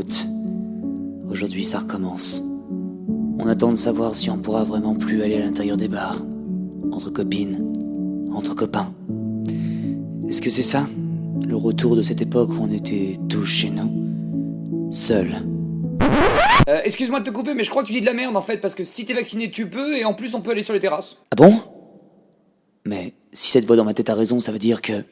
route. Aujourd'hui, ça recommence. On attend de savoir si on pourra vraiment plus aller à l'intérieur des bars. Entre copines, entre copains. Est-ce que c'est ça? Le retour de cette époque où on était tous chez nous? Seuls. Excuse-moi de te couper, mais je crois que tu dis de la merde en fait, parce que si t'es vacciné, tu peux, et en plus on peut aller sur les terrasses. Ah bon? Mais si cette voix dans ma tête a raison, ça veut dire que...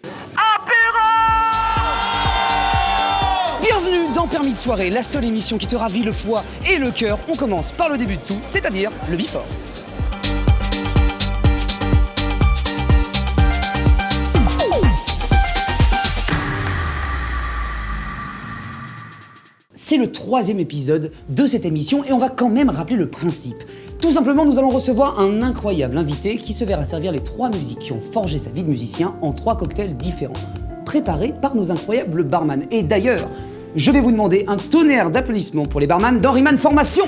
Bienvenue dans Permis de soirée, la seule émission qui te ravit le foie et le cœur. On commence par le début de tout, c'est-à-dire le before. C'est le 3e épisode de cette émission et on va quand même rappeler le principe. Tout simplement, nous allons recevoir un incroyable invité qui se verra servir les 3 musiques qui ont forgé sa vie de musicien en 3 cocktails différents, préparés par nos incroyables barman. Et d'ailleurs, je vais vous demander un tonnerre d'applaudissements pour les barman d'Henryman Formation.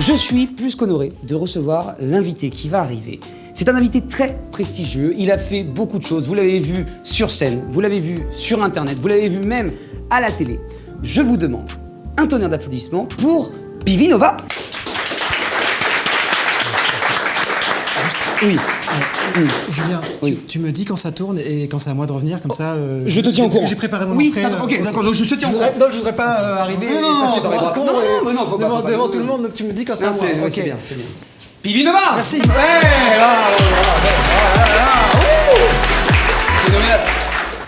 Je suis plus qu'honoré de recevoir l'invité qui va arriver. C'est un invité très prestigieux, il a fait beaucoup de choses, vous l'avez vu sur scène, vous l'avez vu sur internet, vous l'avez vu même à la télé. Je vous demande un tonnerre d'applaudissements pour Pivi Nova. Oui. Julien, Oui. tu me dis quand ça tourne et quand c'est à moi de revenir, comme ça... Je te tiens au courant. J'ai préparé mon Oui, entrée. ok, d'accord, donc je te tiens au courant. Non, je voudrais pas arriver et passer dans les bras cons faut pas, devant tout le monde, donc tu me dis quand c'est à moi. Ok. C'est bien. Pivi Nova. Merci.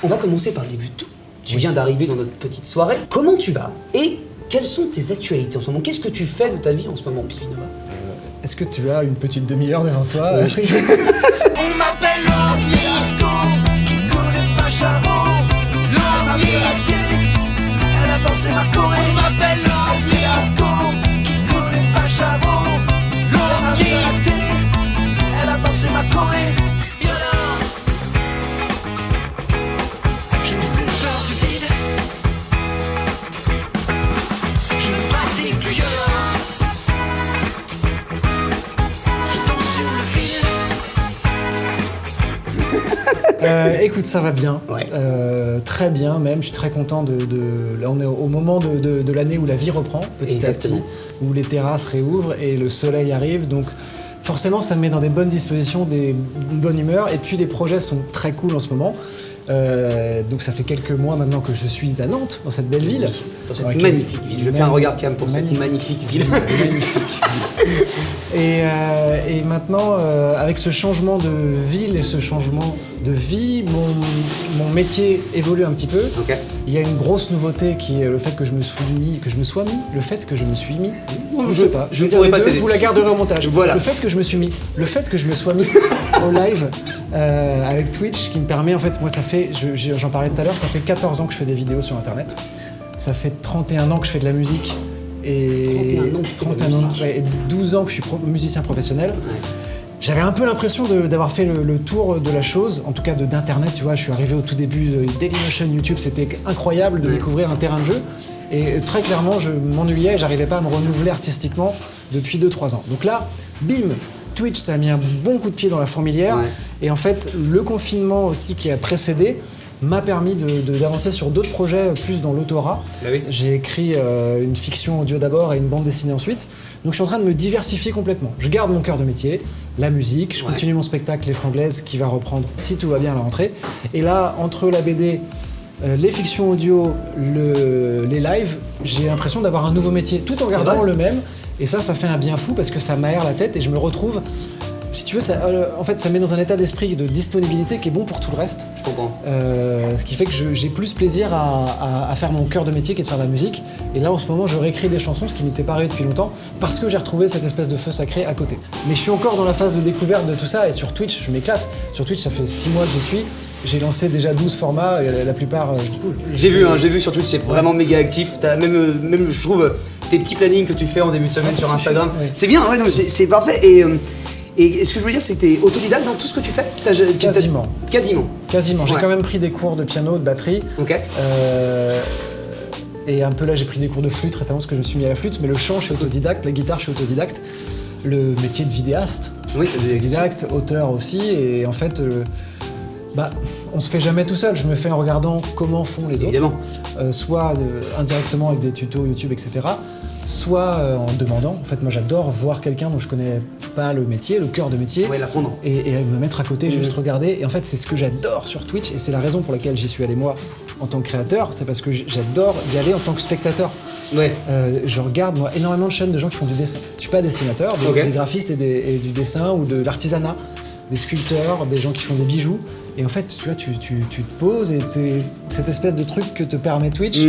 On va commencer par le début de tout. Tu viens d'arriver dans notre petite soirée. Comment tu vas? Et quelles sont tes actualités en ce moment? Qu'est-ce que tu fais de ta vie en ce moment, Pivi Nova? Est-ce que tu as une petite demi-heure devant toi? On m'appelle l'Antiaco, qui connaît pas Charon. L'homme a vu la télé, elle a dansé ma choré. On m'appelle l'Antiaco, qui connaît pas Charon. L'homme a vu la télé, elle a dansé ma choré. Je n'ai plus peur du vide. Je ne pratique plus violent. Écoute, ça va bien, Ouais. très bien même, je suis très content là on est au moment de l'année où la vie reprend petit Exactement. à petit, où les terrasses réouvrent et le soleil arrive, donc forcément ça me met dans des bonnes dispositions, une bonne humeur, et puis les projets sont très cool en ce moment. Donc ça fait quelques mois maintenant que je suis à Nantes, dans cette belle ville. Dans cette Ouais, magnifique ville. Je fais un regard cam pour cette magnifique ville. Et maintenant, avec ce changement de ville et ce changement de vie, mon métier évolue un petit peu. Ok. Il y a une grosse nouveauté qui est le fait que je me suis mis, je sais pas, je vais dire pourrais les pas deux, t'aider. vous la garderez au montage. Voilà. Le fait que je me sois mis au live avec Twitch, qui me permet, en fait, moi ça fait, j'en parlais tout à l'heure, ça fait 14 ans que je fais des vidéos sur internet. Ça fait 31 ans que je fais de la musique. Et 31 ans, ouais, et 12 ans que je suis musicien professionnel. J'avais un peu l'impression d'avoir fait le tour de la chose, en tout cas d'internet, tu vois. Je suis arrivé au tout début de Dailymotion, YouTube, c'était incroyable de découvrir un terrain de jeu. Et très clairement, je m'ennuyais et j'arrivais pas à me renouveler artistiquement depuis 2-3 ans. Donc là, bim, Twitch, ça a mis un bon coup de pied dans la fourmilière. Ouais. Et en fait, le confinement aussi qui a précédé m'a permis d'avancer sur d'autres projets plus dans l'autorat. Bah oui. J'ai écrit une fiction audio d'abord et une bande dessinée ensuite. Donc je suis en train de me diversifier complètement. Je garde mon cœur de métier, la musique, je continue mon spectacle Les Franglaises qui va reprendre si tout va bien à la rentrée. Et là, entre la BD, les fictions audio, les lives, j'ai l'impression d'avoir un nouveau métier tout en gardant le même. Et ça fait un bien fou parce que ça m'aère la tête et je me retrouve... Si tu veux, en fait, ça me met dans un état d'esprit de disponibilité qui est bon pour tout le reste. Je comprends. Ce qui fait que j'ai plus plaisir à faire mon cœur de métier qu'à de faire de la musique. Et là, en ce moment, je réécris des chansons, ce qui m'était pas arrivé depuis longtemps, parce que j'ai retrouvé cette espèce de feu sacré à côté. Mais je suis encore dans la phase de découverte de tout ça, et sur Twitch, je m'éclate. Sur Twitch, ça fait 6 mois que j'y suis. J'ai lancé déjà 12 formats, et la plupart... cool. J'ai vu sur Twitch, c'est vraiment méga actif. T'as même, je trouve, tes petits plannings que tu fais en début de semaine sur Instagram. ouais. C'est bien, ouais, non, c'est parfait. Et ce que je veux dire, c'est que t'es autodidacte dans tout ce que tu fais? Quasiment. Quasiment. J'ai Ouais. quand même pris des cours de piano, de batterie. Ok. Et un peu là, j'ai pris des cours de flûte récemment parce que je me suis mis à la flûte. Mais le chant, je suis autodidacte. La guitare, je suis autodidacte. Le métier de vidéaste, Oui, t'as des autodidacte, auteur aussi. Et en fait, Bah, on se fait jamais tout seul. Je me fais en regardant comment font les autres. Évidemment. Soit indirectement avec des tutos YouTube, etc. Soit en demandant. En fait, moi, j'adore voir quelqu'un dont je connais pas le métier, le cœur de métier. Ouais, l'apprendre. Et me mettre à côté, juste regarder. Et en fait, c'est ce que j'adore sur Twitch. Et c'est la raison pour laquelle j'y suis allé moi en tant que créateur. C'est parce que j'adore y aller en tant que spectateur. Ouais. Je regarde moi énormément de chaînes de gens qui font du dessin. Je suis pas dessinateur, des graphistes et du dessin ou de l'artisanat, des sculpteurs, des gens qui font des bijoux. Et en fait, tu vois, tu te poses et c'est cette espèce de truc que te permet Twitch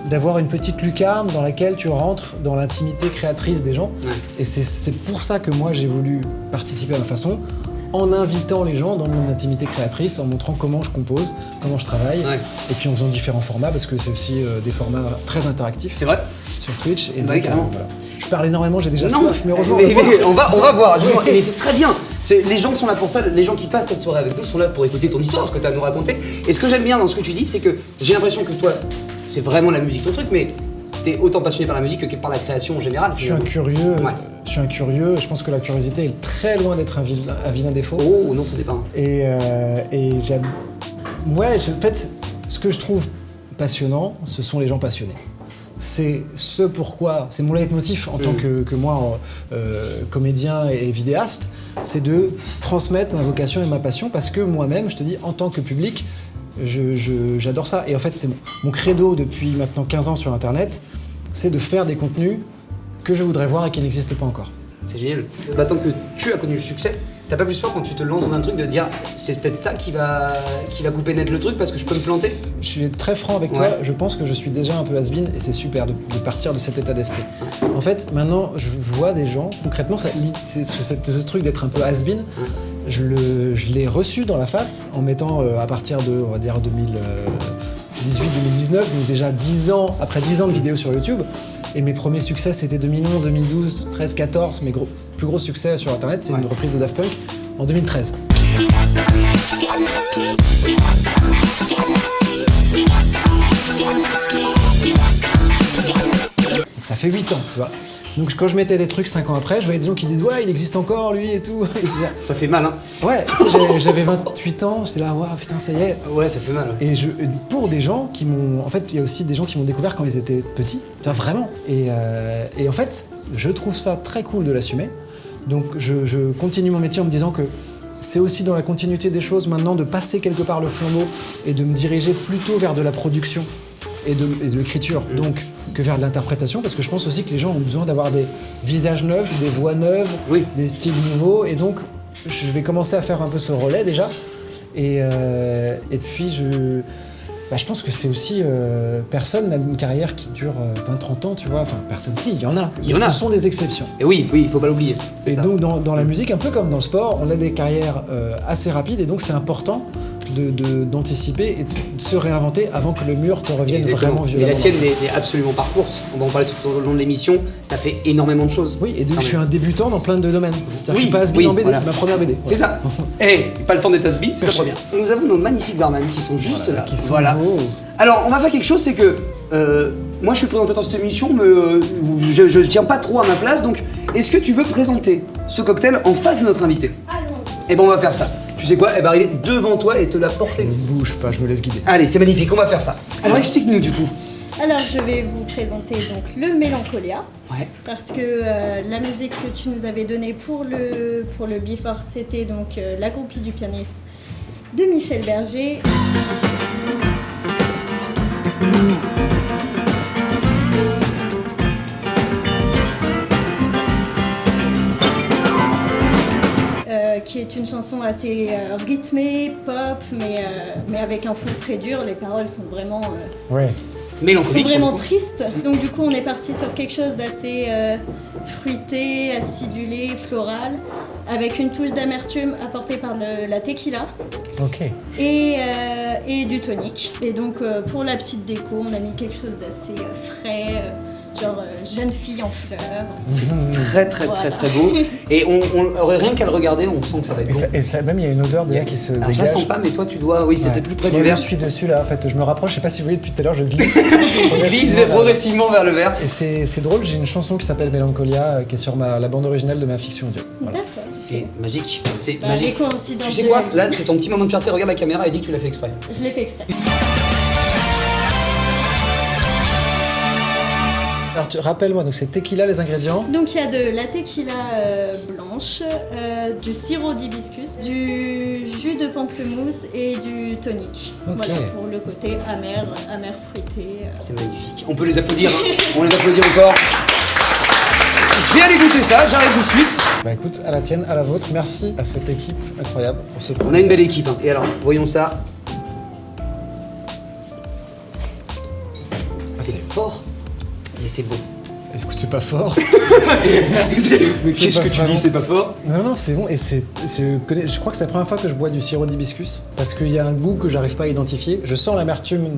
d'avoir une petite lucarne dans laquelle tu rentres dans l'intimité créatrice des gens. Ouais. Et c'est pour ça que moi j'ai voulu participer à ma façon, en invitant les gens dans mon intimité créatrice, en montrant comment je compose, comment je travaille, et puis en faisant différents formats, parce que c'est aussi des formats très interactifs. C'est vrai. Sur Twitch. Et donc, voilà. Je parle énormément, j'ai déjà soif, mais heureusement on va voir. Mais c'est très bien. Les gens sont là pour ça, les gens qui passent cette soirée avec nous sont là pour écouter ton histoire, ce que tu as à nous raconter. Et ce que j'aime bien dans ce que tu dis, c'est que j'ai l'impression que toi, c'est vraiment la musique ton truc, mais t'es autant passionné par la musique que par la création en général. Je suis un curieux, je pense que la curiosité est très loin d'être un vilain défaut. Oh non, ça n'est pas. Et j'aime... Ouais, en fait, ce que je trouve passionnant, ce sont les gens passionnés. C'est ce pourquoi, c'est mon leitmotiv en tant que moi, comédien et vidéaste, c'est de transmettre ma vocation et ma passion, parce que moi-même, je te dis, en tant que public, j'adore ça. Et en fait, c'est mon credo depuis maintenant 15 ans sur Internet, c'est de faire des contenus que je voudrais voir et qui n'existent pas encore. C'est génial. Maintenant que tu as connu le succès, t'as pas plus peur quand tu te lances dans un truc de dire c'est peut-être ça qui va couper net le truc parce que je peux me planter? Je suis très franc avec toi, je pense que je suis déjà un peu has-been et c'est super de partir de cet état d'esprit. En fait, maintenant, je vois des gens, concrètement, ce truc d'être un peu has-been, je l'ai reçu dans la face en mettant à partir de, on va dire, 2018-2019, donc déjà 10 ans, après 10 ans de vidéos sur YouTube. Et mes premiers succès, c'était 2011, 2012, 13, 14. Mes plus gros succès sur Internet, c'est une reprise de Daft Punk en 2013. Donc ça fait 8 ans, tu vois. Donc quand je mettais des trucs 5 ans après, je voyais des gens qui disent « Ouais, il existe encore, lui, et tout. » Ça fait mal, hein. Ouais, tu sais, j'avais 28 ans, j'étais là « Waouh, putain, ça y est. » Ouais, ça fait mal. Ouais. Et pour des gens qui m'ont... En fait, il y a aussi des gens qui m'ont découvert quand ils étaient petits. Enfin, vraiment. Et en fait, je trouve ça très cool de l'assumer. Donc je continue mon métier en me disant que c'est aussi dans la continuité des choses maintenant de passer quelque part le flambeau et de me diriger plutôt vers de la production et de l'écriture, donc que vers de l'interprétation, parce que je pense aussi que les gens ont besoin d'avoir des visages neufs, des voix neuves, des styles nouveaux, et donc je vais commencer à faire un peu ce relais déjà, et puis je pense que c'est aussi... personne n'a une carrière qui dure 20-30 ans, tu vois. Enfin, personne, si, il y en a. Ce sont des exceptions. Et oui, il faut pas l'oublier. Et donc, dans la musique, un peu comme dans le sport, on a des carrières assez rapides, et donc c'est important d'anticiper et de se réinventer avant que le mur te revienne vraiment violemment. Et la tienne n'est absolument pas courte. On va en parler tout au long de l'émission. T'as fait énormément de choses. Oui, et donc je suis un débutant dans plein de domaines. Je suis pas has-been en BD, c'est ma première BD. C'est ça. Pas le temps d'être has-been, c'est la première. Nous avons nos magnifiques barman qui sont juste là. Qui sont beaux. Alors, on va faire quelque chose, c'est que moi je suis présentateur de cette émission, mais je tiens pas trop à ma place, donc est-ce que tu veux présenter ce cocktail en face de notre invité? Allons-y. Et ben on va faire ça. Tu sais quoi? Elle va arriver devant toi et te la porter. Ne bouge pas, je me laisse guider. Allez, c'est magnifique, on va faire ça. Alors explique-nous du coup. Alors je vais vous présenter donc le Mélancolia, parce que la musique que tu nous avais donnée pour le Before, c'était donc la groupie du pianiste de Michel Berger. Qui est une chanson assez rythmée, pop, mais avec un fond très dur. Les paroles sont vraiment... mélancolique. Sont vraiment tristes. Donc du coup, on est parti sur quelque chose d'assez fruité, acidulé, floral, avec une touche d'amertume apportée par la tequila. Et du tonic. Et donc pour la petite déco, on a mis quelque chose d'assez frais. Genre jeune fille en fleurs. C'est très beau. Et on aurait rien qu'à le regarder, on sent que ça va être bon. Et ça, même il y a une odeur déjà qui se dégage. Je la sens pas, mais toi tu dois. Oui, c'était plus près du verre. Je suis dessus là, en fait, je me rapproche. Je sais pas si vous voyez depuis tout à l'heure, je glisse. progressivement vers le verre. Et c'est drôle, j'ai une chanson qui s'appelle Mélancolia, qui est sur la bande originale de ma fiction audio. Voilà. D'accord. C'est magique, c'est Bah, magique. les coïncidences Tu sais de quoi? la vie. Là, c'est ton petit moment de fierté. Regarde la caméra et dis que tu l'as fait exprès. Je l'ai fait exprès. Alors, rappelle-moi, donc c'est tequila les ingrédients. Donc il y a de la tequila blanche, du sirop d'hibiscus, du jus de pamplemousse et du tonic. Ok. Voilà, pour le côté amer fruité. C'est magnifique. On peut les applaudir, hein. On les applaudit encore. Je vais aller goûter ça, j'arrive tout de suite. Bah écoute, à la tienne, à la vôtre, merci à cette équipe incroyable pour ce On a une belle équipe, hein. Et alors, voyons ça. C'est fort, mais c'est bon. Écoute, c'est pas fort. Mais qu'est-ce pas que tu vraiment. dis, c'est pas fort? Non, c'est bon. Et je crois que c'est la première fois que je bois du sirop d'hibiscus parce qu'il y a un goût que j'arrive pas à identifier. Je sens l'amertume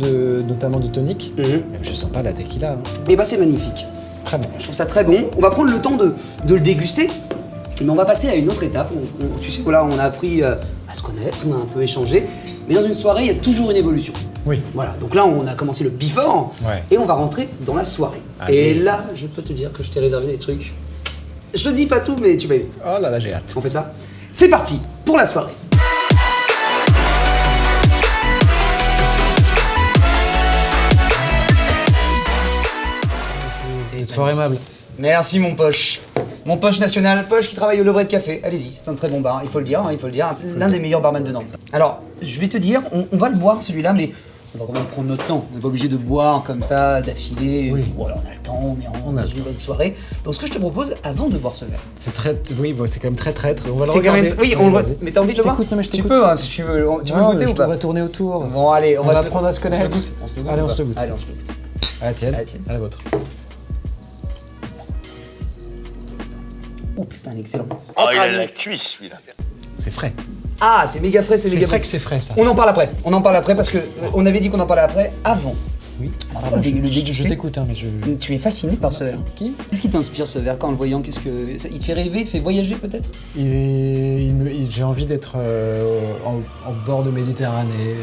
notamment du tonic, mais je sens pas la tequila. Hein. Et bah c'est magnifique. Très bon. Je trouve ça très bon. On va prendre le temps de le déguster, mais on va passer à une autre étape. Tu sais, voilà, on a appris à se connaître, on a un peu échangé, mais dans une soirée, il y a toujours une évolution. Oui. Voilà, donc là, on a commencé le before, Ouais. et on va rentrer dans la soirée. Allez. Et là, je peux te dire que je t'ai réservé des trucs. Je te dis pas tout, mais tu vas aimer. Oh là là, j'ai hâte. On fait ça? C'est parti pour la soirée. Une soirée aimable. Merci mon poche. Mon poche national, poche qui travaille au Levrette Café. Allez-y, c'est un très bon bar, il faut le dire, l'un des meilleurs barman de Nantes. Alors, je vais te dire, on va le boire celui-là, mais on va quand même prendre notre temps. On n'est pas obligé de boire comme ça, d'affilée. Oui. Voilà, on a le temps, on est dans une bonne soirée. Donc ce que je te propose, avant de boire ce verre. C'est très. Oui, bon, c'est quand même très traître. On va le C'est quand regarder. même- Oui, on le voit. Vas-y. Mais t'as envie de le voir? t'écoute, non, mais je Tu t'écoute. peux, hein, si tu veux. Tu veux Non, goûter je ou pas? devrais tourner autour. Bon, allez, on va se- apprendre à se connaître. On se le goûte. On se le goûte Allez, ou on pas? se le goûte. Allez, on se le goûte. À la tienne, À la tienne. à la vôtre. Oh putain, il est excellent. Oh, il a la cuisse, celui-là. C'est frais. Ah, c'est méga frais, c'est C'est méga frais bon. que c'est frais, ça. On en parle après parce que on avait dit qu'on en parlait après, avant. Oui. On va Pardon, le je déguster. t'écoute, hein, mais je. Tu es fasciné par ce verre. Qui Qu'est-ce qui t'inspire ce verre quand en le voyant? Qu'est-ce que il te fait rêver, il te fait voyager peut-être? J'ai envie d'être en bord de Méditerranée,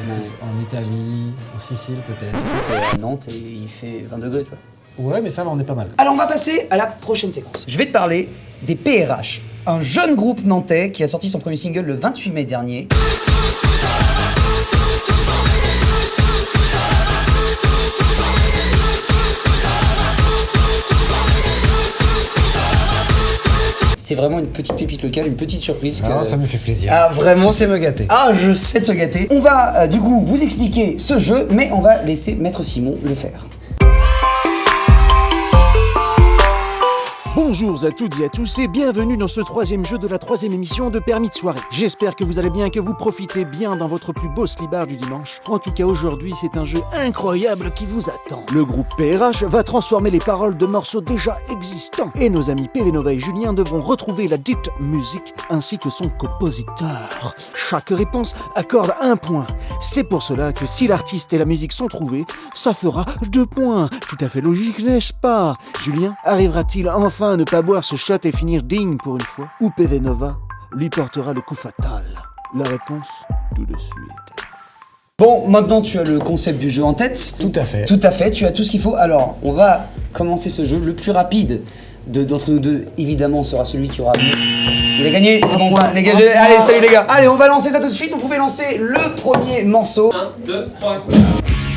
en Italie, en Sicile peut-être. T'es à Nantes et il fait 20 degrés, tu vois. Ouais, mais ça va, on est pas mal. Alors on va passer à la prochaine séquence. Je vais te parler des PRH, un jeune groupe nantais qui a sorti son premier single le 28 mai dernier. C'est vraiment une petite pépite locale, une petite surprise. Ah, ça me fait plaisir. Ah, vraiment. Je sais me gâter. Ah, je sais te gâter. On va du coup vous expliquer ce jeu, mais on va laisser Maître Simon le faire. Bonjour à toutes et à tous et bienvenue dans ce troisième jeu de la troisième émission de Permis de soirée. J'espère que vous allez bien et que vous profitez bien dans votre plus beau slibard du dimanche. En tout cas aujourd'hui c'est un jeu incroyable qui vous attend. Le groupe PRH va transformer les paroles de morceaux déjà existants et nos amis PV Nova et Julien devront retrouver la dite musique ainsi que son compositeur. Chaque réponse accorde 1 point. C'est pour cela que si l'artiste et la musique sont trouvés, ça fera 2 points. Tout à fait logique, n'est-ce pas? Julien arrivera-t-il enfin à ne pas boire ce shot et finir digne pour une fois? Ou PV Nova lui portera le coup fatal? La réponse tout de suite. Bon, maintenant tu as le concept du jeu en tête. Tout à fait. Tout à fait, tu as tout ce qu'il faut. Alors, on va commencer ce jeu. Le plus rapide d'entre nous deux, évidemment, sera celui qui aura... Il a gagné, c'est bon, enfin, les gars, allez, salut les gars. Allez, on va lancer ça tout de suite. Vous pouvez lancer le premier morceau. 1, 2, 3.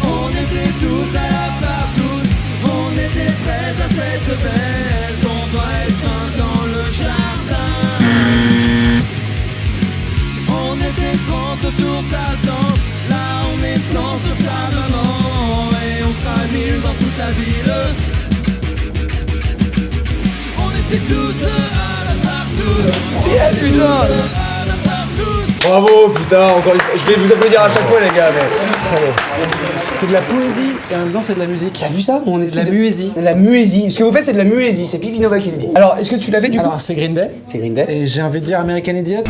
On était tous à la part tous, on était 13 à cette baisse, on doit être un dans le jardin. On était 30 autour d'attente, là on est 100 sur ta maman, et on sera 1000 dans toute la ville. On était tous à la part tous, Yeah, putain. à la part tous. Bravo, putain, encore une fois. Je vais vous applaudir à chaque fois, les gars. Mais... Très beau. C'est de la poésie et en même temps c'est de la musique. T'as vu ça? On C'est essaie de la muésie. La muésie. Ce que vous faites, c'est de la muésie. C'est Pivi Nova qui le dit. Alors, est-ce que tu l'avais du coup? Alors c'est Green Day. C'est Green Day. Et j'ai envie de dire American Idiot.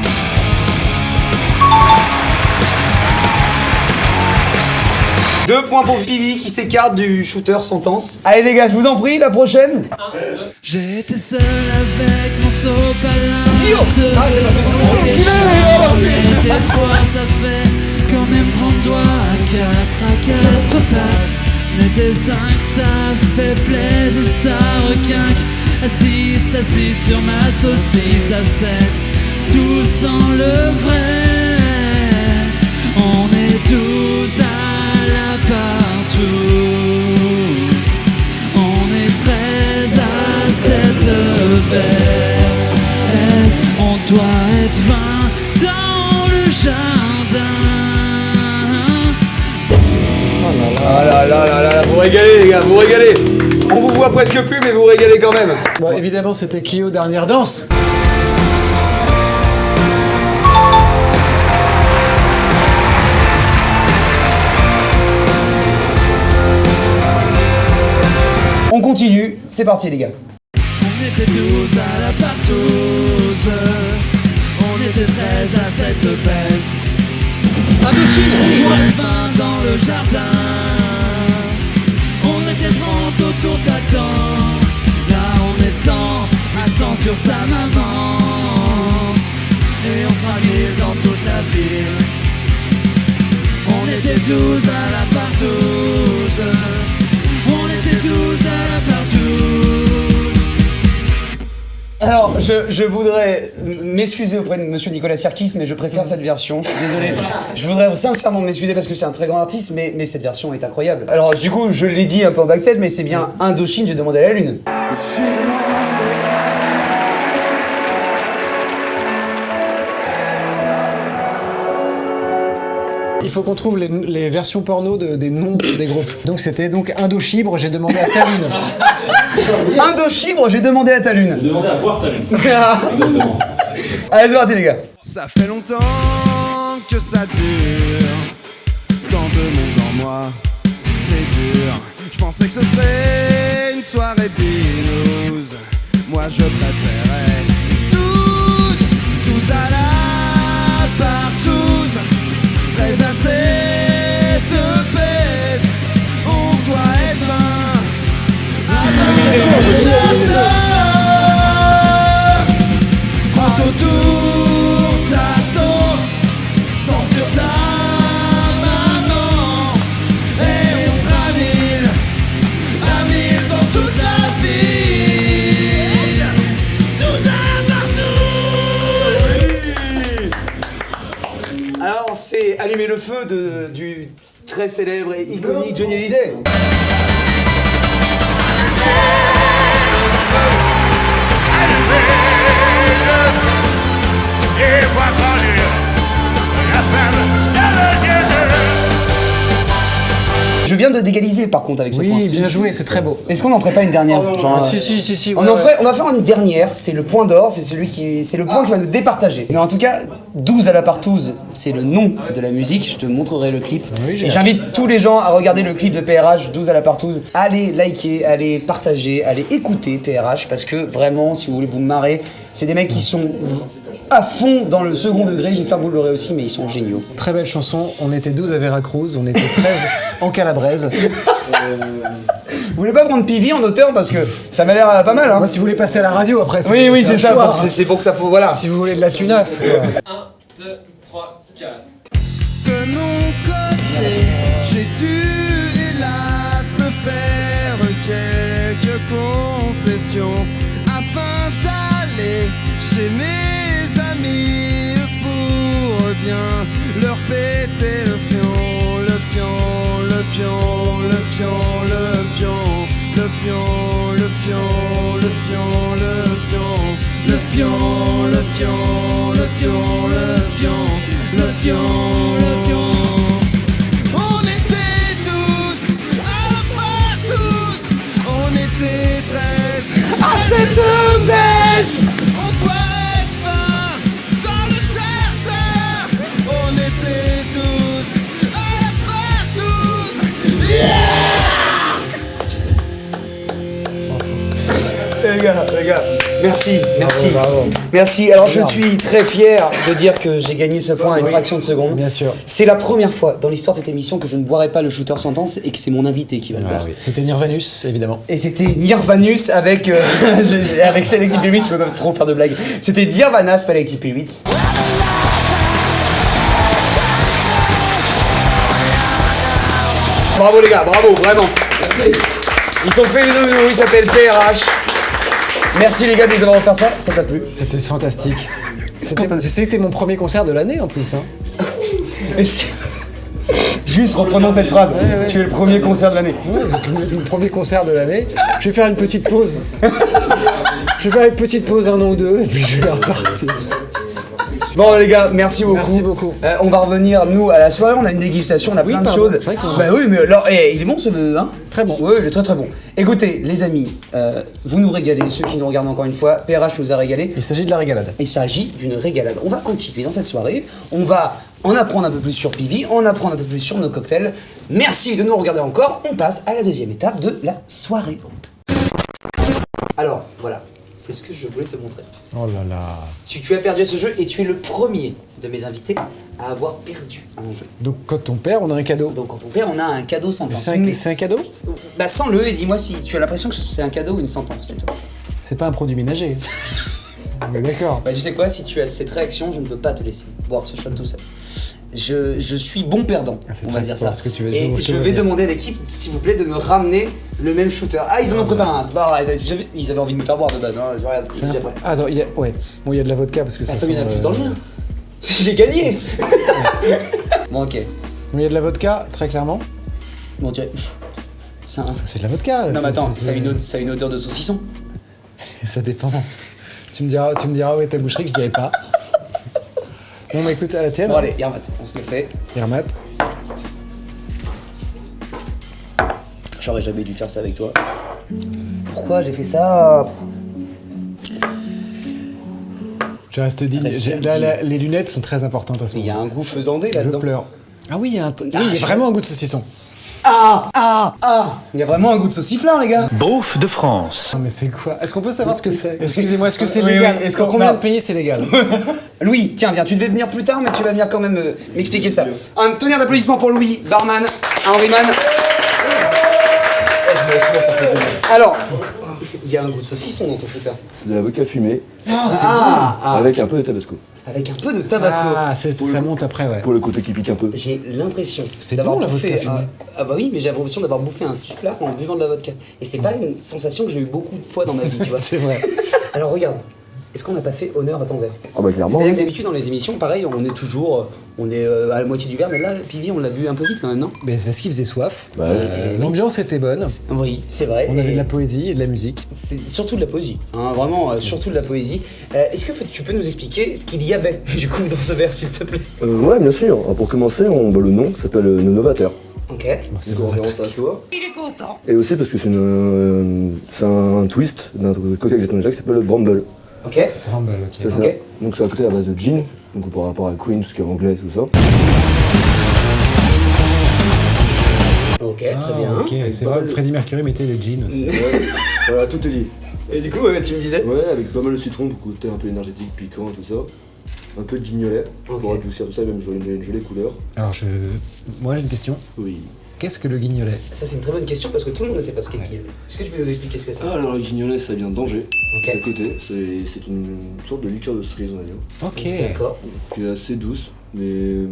Deux points pour Pivi qui s'écarte du shooter sentence. Allez les gars, je vous en prie, la prochaine. J'étais seul avec mon sopalin. Vidéo. Ah, c'est pas ça. On était 3, ça fait quand même 30 doigts. 4 à 4 pattes. On était 5, ça fait plaisir, ça requinque. À 6 sur ma saucisse. À 7, tous en levrette. On est tous à la partouze. On est 13 à cette baisse. On doit être 20 dans le jardin. Ah là là là là, vous régalez les gars, vous régalez. On vous voit presque plus mais vous régalez quand même. Bon, évidemment, c'était Clio dernière danse. On continue, c'est parti les gars. On était 12 à la partouze. On était 13 à cette baisse. Indochine, on pourrait être 20 dans le jardin. On était 30 autour de ta tente. Là on est 100, à 100 sur ta maman. Et on sera 1000 dans toute la ville. On était 12 à la partouze. On était 12 à la partouze. Alors, je voudrais m'excuser auprès de monsieur Nicolas Sirkis, mais je préfère cette version, je suis désolé. Je voudrais sincèrement m'excuser parce que c'est un très grand artiste, mais cette version est incroyable. Alors, du coup, je l'ai dit un peu en backstage, mais c'est bien Indochine, j'ai demandé à la lune. Il faut qu'on trouve les versions porno des noms des groupes. Donc c'était donc Indochibre, j'ai demandé à ta lune. Indochibre, j'ai demandé à ta lune. Demandez à voir ta lune. Allez, c'est parti les gars. Ça fait longtemps que ça dure. Tant de monde en moi, c'est dur. Je pensais que ce serait une soirée binouze. Moi je préférais 12 à la partouze. 13 à cette baisse. On doit être 20 à 30 autour ta tante, 100 sur ta maman. Et on sera 1000 à 1000 dans toute la ville. 12 à partouze. Alors, c'est Allumer le feu du très célèbre et iconique Johnny Hallyday. Et voir grandir la femme de nos yeux. Je viens de d'égaliser par contre avec ce point. Oui, bien joué, c'est très beau. Est-ce qu'on en ferait pas une dernière? Genre, Si. on va faire une dernière, c'est le point d'or, c'est le point qui va nous départager. Mais en tout cas, 12 à la partouze, c'est le nom de la musique, je te montrerai le clip. Oui, j'ai et j'invite tous les gens à regarder le clip de PRH, 12 à la partouze. Allez liker, allez partager, allez écouter PRH, parce que vraiment, si vous voulez vous marrer, c'est des mecs qui sont à fond dans le second degré, j'espère que vous l'aurez aussi, mais ils sont géniaux. Très belle chanson, on était 12 à Veracruz, on était 13 en Calabrese. Vous voulez pas prendre Pivi en auteur parce que ça m'a l'air pas mal hein. Moi si vous voulez passer à la radio après, Oui, c'est ça, choix, c'est pour que ça faut, voilà. Si vous voulez de la tunasse, quoi. 1, 2, 3, 4. De mon côté, j'ai dû hélas faire quelques concessions afin d'aller chez mes amis pour bien leur péter le fion, le fion, le fion, le fion, le fion, le fion, le fion, le fion, le fion, le fion, le fion, le fion, le fion, le fion, le fion. On était 12 à la partouze, on était 13 à cette baisse. On doit être 20 dans le jardin. On était 12 à la partouze. Les gars, merci. Bravo. Merci. Alors je suis très fier de dire que j'ai gagné ce point à une fraction de seconde. Bien sûr. C'est la première fois dans l'histoire de cette émission que je ne boirai pas le shooter sentence et que c'est mon invité qui va le boire. C'était Nirvanus, évidemment. Et c'était Nirvanus avec avec Selective Limits, je peux pas trop faire de blagues. C'était Nirvana Selective Limits. Bravo les gars, bravo, vraiment. Ils sont fait les nouveaux, ils s'appellent PRH. Merci les gars de nous avoir offert ça t'a plu? C'était fantastique. C'était mon premier concert de l'année en plus. Hein. Est-ce que... Juste reprenons cette phrase. Ouais. Tu es le premier concert de l'année. Ouais, donc le premier concert de l'année. Je vais faire une petite pause. Je vais faire une petite pause 1 an ou 2 et puis je vais repartir. Bon les gars, merci beaucoup. Merci beaucoup. On va revenir nous à la soirée, on a une dégustation, on a plein de pardon, choses. c'est vrai qu'on- Bah oui, mais alors, il est bon ce hein? Très bon. Oui, il est très très bon. Écoutez les amis, vous nous régalez, ceux qui nous regardent encore une fois, PRH nous a régalé. Il s'agit de la régalade. Il s'agit d'une régalade. On va continuer dans cette soirée, on va en apprendre un peu plus sur Pivi, en apprendre un peu plus sur nos cocktails. Merci de nous regarder encore, on passe à la deuxième étape de la soirée. Alors, voilà, c'est ce que je voulais te montrer. Oh là là. Tu as perdu à ce jeu et tu es le premier de mes invités à avoir perdu à un jeu. Donc quand on perd, on a un cadeau. Donc quand on perd, on a un cadeau sentence. C'est un cadeau? Bah sens-le et dis-moi si tu as l'impression que c'est un cadeau ou une sentence plutôt. C'est pas un produit ménager. Mais d'accord. Bah tu sais quoi, si tu as cette réaction, je ne peux pas te laisser boire ce shot tout seul. Je suis bon perdant, c'est on va très dire fort ça. ce que tu veux- Et je te je veux vais dire. demander à l'équipe, s'il vous plaît, de me ramener le même shooter. Ah, ils en ont préparé un. Bah, arrête, ils avaient envie de me faire boire de base. Hein. Regarde, C'est un j'ai peu- après. Attends, il y a... ouais. Bon, il y a de la vodka parce que ça Attends, il y en a sent, plus dans le mien. J'ai gagné. Bon, ok. Il y a de la vodka, très clairement. Bon, tu vois, c'est un... C'est de la vodka. Non mais attends, c'est- ça a une odeur de saucisson. Ça dépend. Tu me diras où est ta boucherie que je dirai pas. Non mais écoute, à la tienne. Bon allez, Yermat, on se le fait. Yermat. J'aurais jamais dû faire ça avec toi. Pourquoi j'ai fait ça? Je reste digne. Reste Là, les lunettes sont très importantes à ce Il y moment. a un goût faisandé Je là-dedans. pleure. Ah oui, il y a vraiment un goût de saucisson. Il y a vraiment un goût de sauciflard les gars. Beauf de France. Non mais c'est quoi? Est-ce qu'on peut savoir ce que c'est? Excusez-moi, est-ce que c'est Oui, légal? oui, Est-ce qu'en non. combien de pays c'est légal? Louis, tiens, viens, tu devais venir plus tard, mais tu vas venir quand même m'expliquer ça. Un tonnerre d'applaudissements pour Louis, barman, Henriman. Alors, il y a un goût de saucisson dans ton fouteur. C'est de la vodka fumée Ah, avec un peu de tabasco. avec un peu de tabasco. Ah, ça monte après, ouais. Pour le côté qui pique un peu. J'ai l'impression C'est d'avoir bon, la bouffé vodka fumée. Ah bah oui, mais j'ai l'impression d'avoir bouffé un sifflard en buvant de la vodka. Et c'est pas une sensation que j'ai eu beaucoup de fois dans ma vie, tu vois. C'est vrai. Alors regarde, est-ce qu'on n'a pas fait honneur à ton verre? Ah bah clairement. C'est-à-dire que d'habitude dans les émissions, pareil, on est toujours, à la moitié du verre, mais là, Pivi, on l'a bu un peu vite quand même, non? Mais c'est parce qu'il faisait soif. Bah, L'ambiance était bonne. Oui, c'est vrai. On avait Et de la poésie et de la musique. c'est surtout de la poésie, hein, vraiment, surtout de la poésie. Est-ce que tu peux nous expliquer ce qu'il y avait du coup dans ce verre, s'il te plaît? ouais, bien sûr. Alors, pour commencer, le nom s'appelle le Novateur. Ok. C'est en référence à toi. Il est content. Et aussi parce que c'est un twist d'un cocktail Jack qui s'appelle le Bramble. Ok. Rumble, ok. C'est ça. Ok. Donc c'est un cocktail à base de gin, donc par rapport à Queen, tout ce qui est anglais, tout ça. Ok, très Ah, bien. ok, c'est vrai que Freddie Mercury mettait des jeans aussi. Voilà, tout est lié. Et du coup, tu me disais? Ouais, avec pas mal de citron pour côté un peu énergétique, piquant, tout ça. Un peu de guignolet pour adoucir tout ça, et même une jolie couleur. Alors moi j'ai une question. Oui. Qu'est-ce que le guignolet? Ça, c'est une très bonne question parce que tout le monde ne sait pas ce qu'est le guignolet. Est-ce que tu peux nous expliquer ce que c'est? Ah, alors le guignolet, ça vient d'Angers, Ok. à côté. C'est une sorte de liqueur de cerise, on va dire, Ok. D'accord. qui est assez douce, mais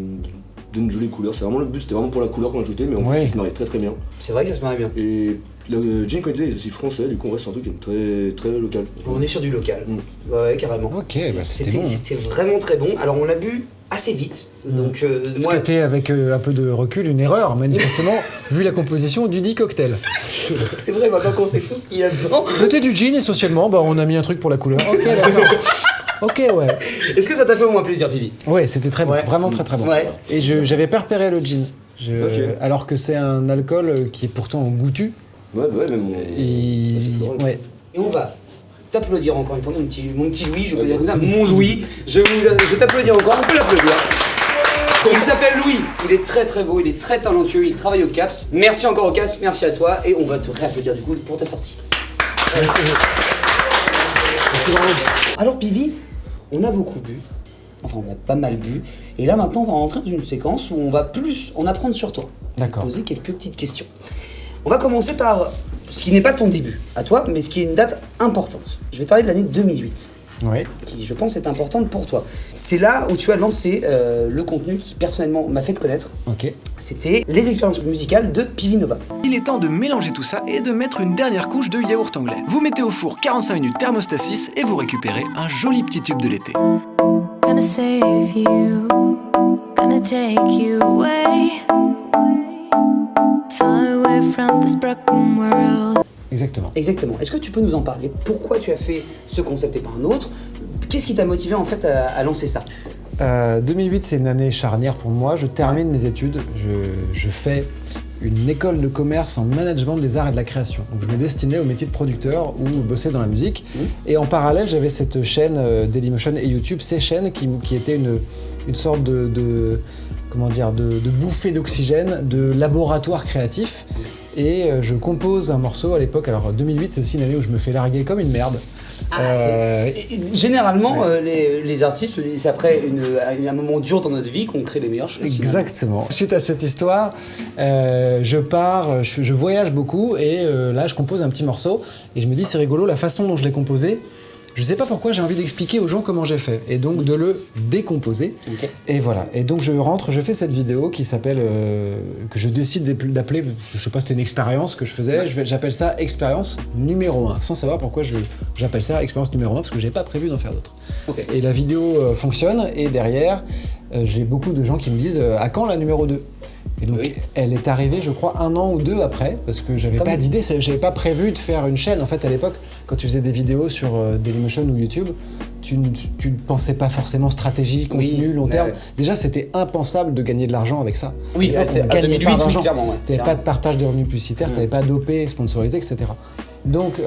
d'une jolie couleur. C'est vraiment le but, c'était vraiment pour la couleur qu'on a ajouté, mais en Ouais. plus, il se marie très très bien. C'est vrai que ça se marie bien. Et le gin qu'on disait est aussi français, du coup, on reste sur un truc qui est très local. On est sur du local. Ouais, carrément. Ok, bah c'était C'était bon. c'était vraiment très bon. Alors, on l'a bu assez vite. Donc, Ce moi. qui était avec un peu de recul une erreur, manifestement, vu la composition du dit cocktail. C'est vrai, maintenant qu'on sait tout ce qu'il y a dedans. C'était du gin essentiellement, bah on a mis un truc pour la couleur. Ok, d'accord. Ok, ouais. Est-ce que ça t'a fait au moins plaisir, Pivi? Ouais, c'était très bon, Ouais. vraiment très très bon. Ouais. Et j'avais pas repéré le gin. Ok. Alors que c'est un alcool qui est pourtant goûtu. Ouais, même mon. Et... c'est floral. Ouais. Et on va t'applaudir encore une fois, mon petit Louis, je peux dire comme ça, mon Louis. Je t'applaudis encore, on peut l'applaudir. Il s'appelle Louis, il est très très beau, il est très talentueux, il travaille au CAPS. Merci encore au CAPS, merci à toi, et on va te réapplaudir du coup pour ta sortie. Alors Pivi, on a beaucoup bu, enfin on a pas mal bu, et là maintenant on va rentrer dans une séquence où on va plus en apprendre sur toi. D'accord. Poser quelques petites questions. On va commencer par ce qui n'est pas ton début à toi, mais ce qui est une date importante. Je vais te parler de l'année 2008. Ouais. Qui je pense est importante pour toi. C'est là où tu as lancé le contenu qui personnellement m'a fait te connaître. Ok. C'était les expériences musicales de Pivi Nova. Il est temps de mélanger tout ça et de mettre une dernière couche de yaourt anglais. Vous mettez au four 45 minutes thermostat 6 et vous récupérez un joli petit tube de l'été. gonna save you, gonna take you away, far away from this broken world. Exactement. Exactement. Est-ce que tu peux nous en parler? Pourquoi tu as fait ce concept et pas un autre? Qu'est-ce qui t'a motivé en fait à lancer ça? 2008, c'est une année charnière pour moi. Je termine mes études. Je fais une école de commerce en management des arts et de la création. Donc je me destinais au métier de producteur ou bosser dans la musique. Et en parallèle, j'avais cette chaîne Dailymotion et YouTube, ces chaînes qui étaient une sorte de bouffée d'oxygène, de laboratoire créatif. Et je compose un morceau à l'époque. Alors 2008, c'est aussi une année où je me fais larguer comme une merde. Généralement, les artistes, c'est après un moment dur dans notre vie qu'on crée les meilleures choses. Exactement. Suite à cette histoire, je pars, je voyage beaucoup et là je compose un petit morceau et je me dis c'est rigolo la façon dont je l'ai composé. Je sais pas pourquoi j'ai envie d'expliquer aux gens comment j'ai fait et donc de le décomposer. Okay. Et voilà. Et donc je rentre, je fais cette vidéo qui s'appelle que je décide d'appeler, je sais pas, c'était une expérience que je faisais. J'appelle ça expérience numéro 1, sans savoir pourquoi j'appelle ça expérience numéro 1 parce que j'ai pas prévu d'en faire d'autres. Okay. Et la vidéo fonctionne et derrière j'ai beaucoup de gens qui me disent à quand la numéro 2 ? Et donc elle est arrivée je crois 1 an ou 2 après parce que j'avais pas d'idée, j'avais pas prévu de faire une chaîne. En fait à l'époque quand tu faisais des vidéos sur Dailymotion ou YouTube, tu ne pensais pas forcément stratégie, contenu, long terme. Déjà c'était impensable de gagner de l'argent avec ça. Oui, c'est à 2008 clairement. T'avais pas de partage des revenus publicitaires, t'avais pas d'OP sponsorisé, etc. Donc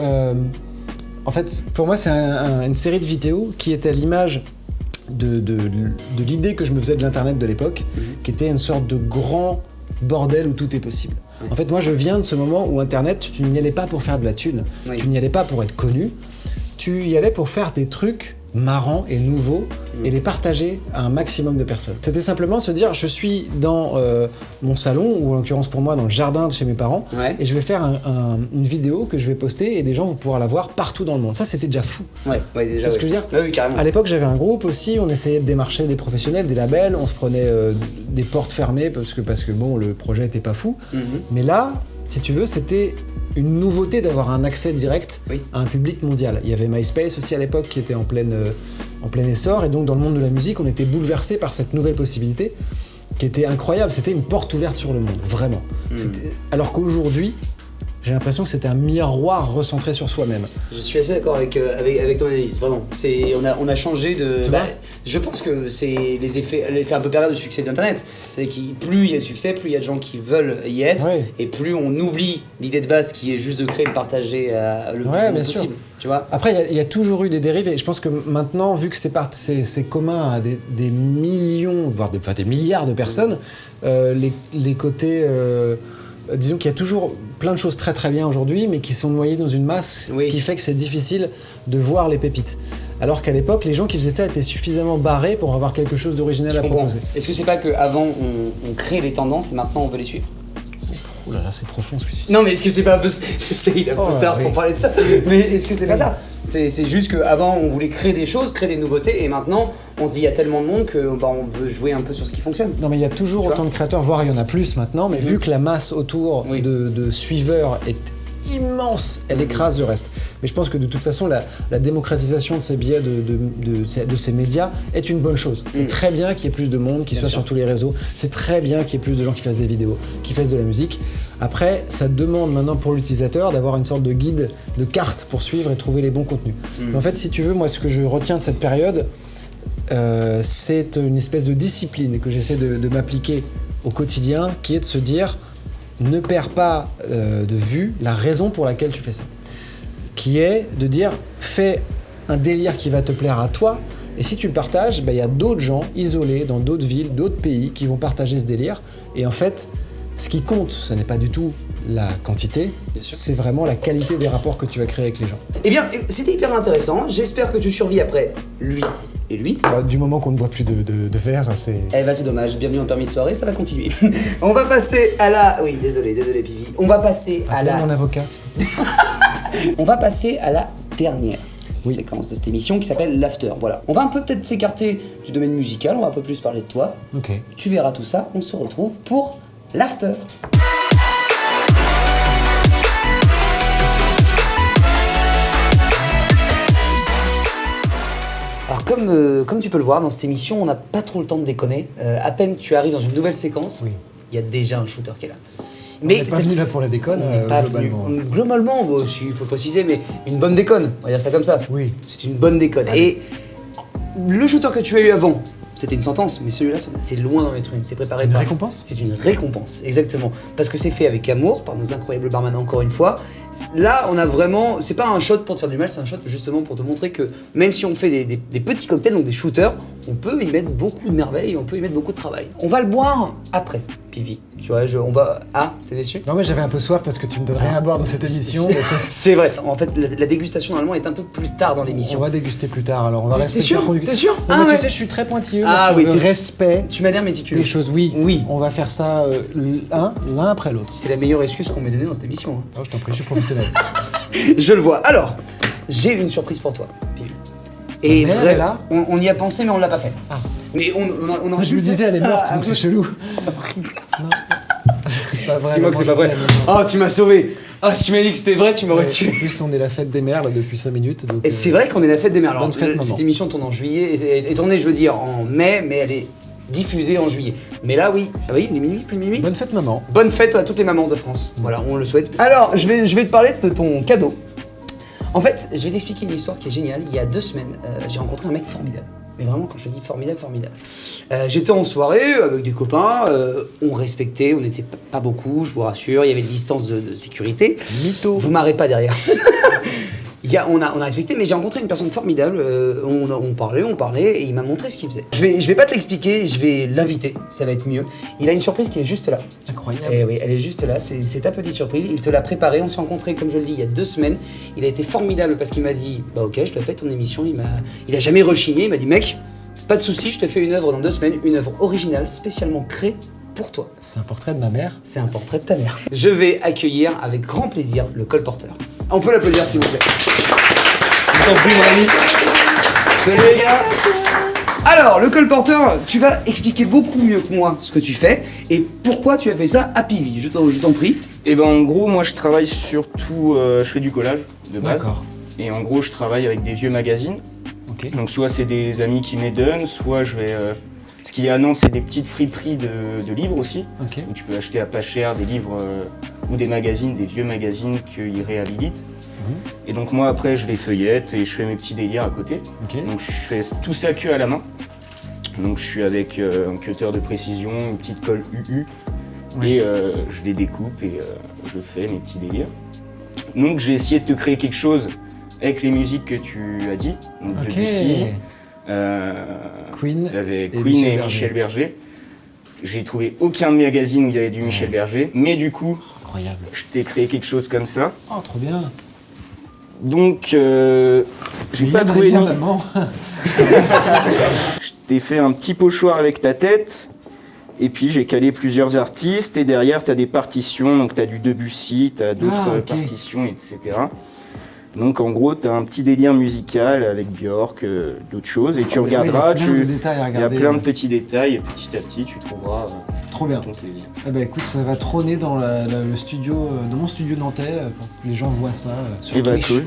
en fait pour moi c'est une série de vidéos qui était à l'image de l'idée que je me faisais de l'internet de l'époque, qui était une sorte de grand bordel où tout est possible. En fait, moi je viens de ce moment où internet, tu n'y allais pas pour faire de la thune, tu n'y allais pas pour être connu, tu y allais pour faire des trucs marrants et nouveaux et les partager à un maximum de personnes. C'était simplement se dire je suis dans mon salon ou en l'occurrence pour moi dans le jardin de chez mes parents et je vais faire une vidéo que je vais poster et des gens vont pouvoir la voir partout dans le monde. Ça c'était déjà fou. Déjà. Tu vois ce que je veux dire ? Oui, carrément. À l'époque j'avais un groupe aussi, on essayait de démarcher des professionnels, des labels, on se prenait des portes fermées parce que bon le projet était pas fou. Mais là, si tu veux, c'était une nouveauté d'avoir un accès direct à un public mondial. Il y avait MySpace aussi à l'époque qui était en plein essor et donc dans le monde de la musique on était bouleversé par cette nouvelle possibilité qui était incroyable, c'était une porte ouverte sur le monde, vraiment. Alors qu'aujourd'hui, j'ai l'impression que c'était un miroir recentré sur soi-même. Je suis assez d'accord avec ton analyse, vraiment. On a changé de... je pense que c'est l'effet un peu pervers du succès d'Internet. C'est-à-dire que plus il y a de succès, plus il y a de gens qui veulent y être, et plus on oublie l'idée de base qui est juste de créer et de partager le plus possible. Tu vois. Après, il y a toujours eu des dérives, et je pense que maintenant, vu que c'est commun à des millions, voire des milliards de personnes, les côtés... disons qu'il y a toujours plein de choses très très bien aujourd'hui, mais qui sont noyées dans une masse, ce qui fait que c'est difficile de voir les pépites. Alors qu'à l'époque, les gens qui faisaient ça étaient suffisamment barrés pour avoir quelque chose d'original à proposer. Est-ce que c'est pas qu'avant on crée les tendances et maintenant on veut les suivre? Ouh là là, c'est profond ce que tu dis. Non mais est-ce que c'est pas un peu... Je sais, il est un peu tard pour parler de ça, mais est-ce que c'est pas ça? C'est juste qu'avant on voulait créer des choses, créer des nouveautés, et maintenant on se dit il y a tellement de monde que on veut jouer un peu sur ce qui fonctionne. Non mais il y a toujours autant de créateurs, voire il y en a plus maintenant, mais vu que la masse autour de suiveurs est immense, elle écrase le reste. Mais je pense que de toute façon la démocratisation de ces biais de ces médias est une bonne chose. C'est très bien qu'il y ait plus de monde qui soit sur tous les réseaux, c'est très bien qu'il y ait plus de gens qui fassent des vidéos, qui fassent de la musique. Après, ça demande maintenant pour l'utilisateur d'avoir une sorte de guide, de carte pour suivre et trouver les bons contenus. Mais en fait, si tu veux, moi ce que je retiens de cette période, c'est une espèce de discipline que j'essaie de m'appliquer au quotidien, qui est de se dire ne perds pas de vue la raison pour laquelle tu fais ça, qui est de dire fais un délire qui va te plaire à toi, et si tu le partages, y a d'autres gens isolés dans d'autres villes, d'autres pays qui vont partager ce délire, et en fait ce qui compte, ce n'est pas du tout la quantité, c'est vraiment la qualité des rapports que tu vas créer avec les gens. Eh bien, c'était hyper intéressant, j'espère que tu survis après lui et lui. Du moment qu'on ne boit plus de verre, c'est... c'est dommage, bienvenue en permis de soirée, ça va continuer. On va passer à la... Oui, désolé Pivi. On va passer à la... mon avocat. On va passer à la dernière séquence de cette émission qui s'appelle l'after. Voilà. On va un peu peut-être s'écarter du domaine musical, on va un peu plus parler de toi. Ok. Tu verras tout ça, on se retrouve pour l'after. Alors comme tu peux le voir, dans cette émission, on n'a pas trop le temps de déconner. À peine tu arrives dans une nouvelle séquence, il y a déjà un shooter qui est là. Mais on n'est pas venu là pour la déconne, globalement. Globalement, bon, il faut préciser, mais une bonne déconne, on va dire ça comme ça. Oui. C'est une bonne déconne. Et le shooter que tu as eu avant, c'était une sentence, mais celui-là, c'est loin d'en être une. C'est préparé une par... récompense. C'est une récompense, exactement. Parce que c'est fait avec amour, par nos incroyables barman encore une fois. Là, on a vraiment... C'est pas un shot pour te faire du mal, c'est un shot justement pour te montrer que même si on fait des petits cocktails, donc des shooters, on peut y mettre beaucoup de merveilles, on peut y mettre beaucoup de travail. On va le boire après, Pivi. Tu vois, on va... Ah, t'es déçu? Non mais j'avais un peu soif parce que tu me donnes rien à boire dans cette émission. C'est vrai. En fait, la dégustation normalement est un peu plus tard dans l'émission. On va déguster plus tard, alors on va rester sur conducteur. T'es sûr? Ah, tu sais, je suis très pointilleux sur le respect. Tu m'as l'air méticuleux. Des choses, oui. On va faire ça l'un après l'autre. C'est la meilleure excuse qu'on m'ait donnée dans cette émission. Hein. Oh, je t'en prie, je suis professionnel. Je le vois. Alors, j'ai une surprise pour toi, Pivi. Et vrai, là, on y a pensé, mais on l'a pas fait. Ah. Mais on a je me disais, elle est morte, donc c'est chelou. Non. C'est pas vrai. Dis-moi que c'est pas vrai. Oh, tu m'as sauvé. Ah, si tu m'avais dit que c'était vrai, tu m'aurais tué. En plus, on est la fête des mères là depuis 5 minutes. Donc, et c'est vrai qu'on est la fête des mères. Alors, bonne fête, maman. Cette émission tourne en juillet, est tournée, je veux dire, en mai, mais elle est diffusée en juillet. Mais là, oui. Ah oui, il est minuit, plus de minuit. Bonne fête, maman. Bonne fête à toutes les mamans de France. Voilà, on le souhaite. Alors, je vais te parler de ton cadeau. En fait, je vais t'expliquer une histoire qui est géniale. Il y a 2 semaines, j'ai rencontré un mec formidable. Mais vraiment, quand je te dis formidable, formidable. J'étais en soirée avec des copains, on respectait, on n'était pas beaucoup, je vous rassure, il y avait des distances de sécurité. Mytho. Vous m'arrêtez pas derrière. On a respecté, mais j'ai rencontré une personne formidable, on parlait, et il m'a montré ce qu'il faisait. Je vais pas te l'expliquer, je vais l'inviter, ça va être mieux. Il a une surprise qui est juste là. Incroyable. Et oui, elle est juste là, c'est ta petite surprise, il te l'a préparée, on s'est rencontrés, comme je le dis, il y a 2 semaines. Il a été formidable parce qu'il m'a dit, bah ok, je te fais ton émission, il a jamais rechigné, il m'a dit, mec, pas de soucis, je te fais une œuvre dans 2 semaines, une œuvre originale, spécialement créée pour toi. C'est un portrait de ma mère. C'est un portrait de ta mère. Je vais accueillir avec grand plaisir le colporteur. On peut l'applaudir s'il vous plaît. Je t'en prie mon ami. Salut les gars. Alors, le colporteur, tu vas expliquer beaucoup mieux que moi ce que tu fais et pourquoi tu as fait ça à Pivi. Je t'en prie. Et ben en gros, moi je travaille surtout, je fais du collage de base. D'accord. Et en gros, je travaille avec des vieux magazines. Ok. Donc soit c'est des amis qui me les donnent, soit je vais... ce qu'il y a à Nantes, c'est des petites friperies de livres aussi. Ok. Où tu peux acheter à pas cher des livres ou des magazines, des vieux magazines qu'ils réhabilitent. Et donc moi après je les feuillette et je fais mes petits délires à côté. Okay. Donc je fais tout ça que à la main. Donc je suis avec un cutter de précision, une petite colle UU. Oui. Et je les découpe et je fais mes petits délires. Donc j'ai essayé de te créer quelque chose avec les musiques que tu as dit. Donc Debussy, Queen avec Queen et Michel Berger. J'ai trouvé aucun magazine où il y avait du Michel Berger, mais du coup, incroyable. Je t'ai créé quelque chose comme ça. Oh, trop bien. Donc, j'ai pas trouvé... maman. Je t'ai fait un petit pochoir avec ta tête, et puis j'ai calé plusieurs artistes, et derrière t'as des partitions, donc t'as du Debussy, t'as d'autres partitions, etc. Donc en gros, tu as un petit délire musical avec Björk, d'autres choses, et tu regarderas, il y a plein de petits détails, et petit à petit, tu trouveras trop bien. Ton plaisir. Eh ben écoute, ça va trôner dans le studio, dans mon studio nantais, pour que les gens voient ça sur Twitch. Cool.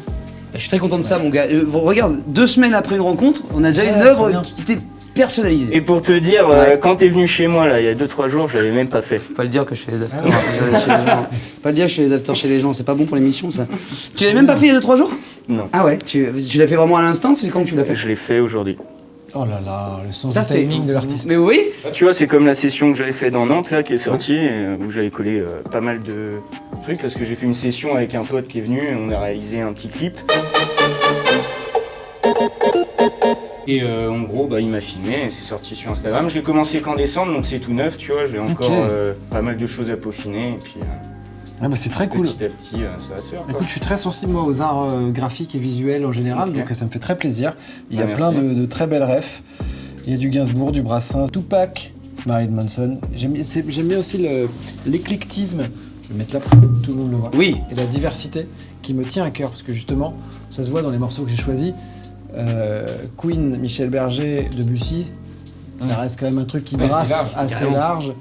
Je suis très content de ça, mon gars. Regarde, 2 semaines après une rencontre, on a déjà une œuvre qui t'est personnalisée. Et pour te dire, quand t'es venu chez moi, là, il y a 2-3 jours, je l'avais même pas fait. Faut pas le dire que je fais les afters chez les gens. Faut pas le dire que je fais les afters chez les gens, c'est pas bon pour l'émission, ça. Tu l'avais même pas fait il y a 2-3 jours? Non. Ah ouais, tu l'as fait vraiment à l'instant, c'est quand que tu l'as fait? Je l'ai fait aujourd'hui. Oh là là, le sens du timing de l'artiste. Mais oui. Tu vois, c'est comme la session que j'avais fait dans Nantes, là, qui est sortie, où j'avais collé pas mal de trucs, parce que j'ai fait une session avec un pote qui est venu, et on a réalisé un petit clip. Et en gros, il m'a filmé, et c'est sorti sur Instagram. J'ai commencé qu'en décembre, donc c'est tout neuf, tu vois, j'ai encore pas mal de choses à peaufiner, et puis... c'est très cool. Petit à petit, ça va se faire. Écoute, je suis très sensible moi aux arts graphiques et visuels en général, donc ça me fait très plaisir. Il y a plein de très belles refs. Il y a du Gainsbourg, du Brassens, Tupac, Marilyn Manson. J'aime bien aussi l'éclectisme. Je vais mettre là pour que tout le monde le voit. Oui. Et la diversité qui me tient à cœur, parce que justement, ça se voit dans les morceaux que j'ai choisis. Queen, Michel Berger, Debussy, ça reste quand même un truc qui brasse assez large.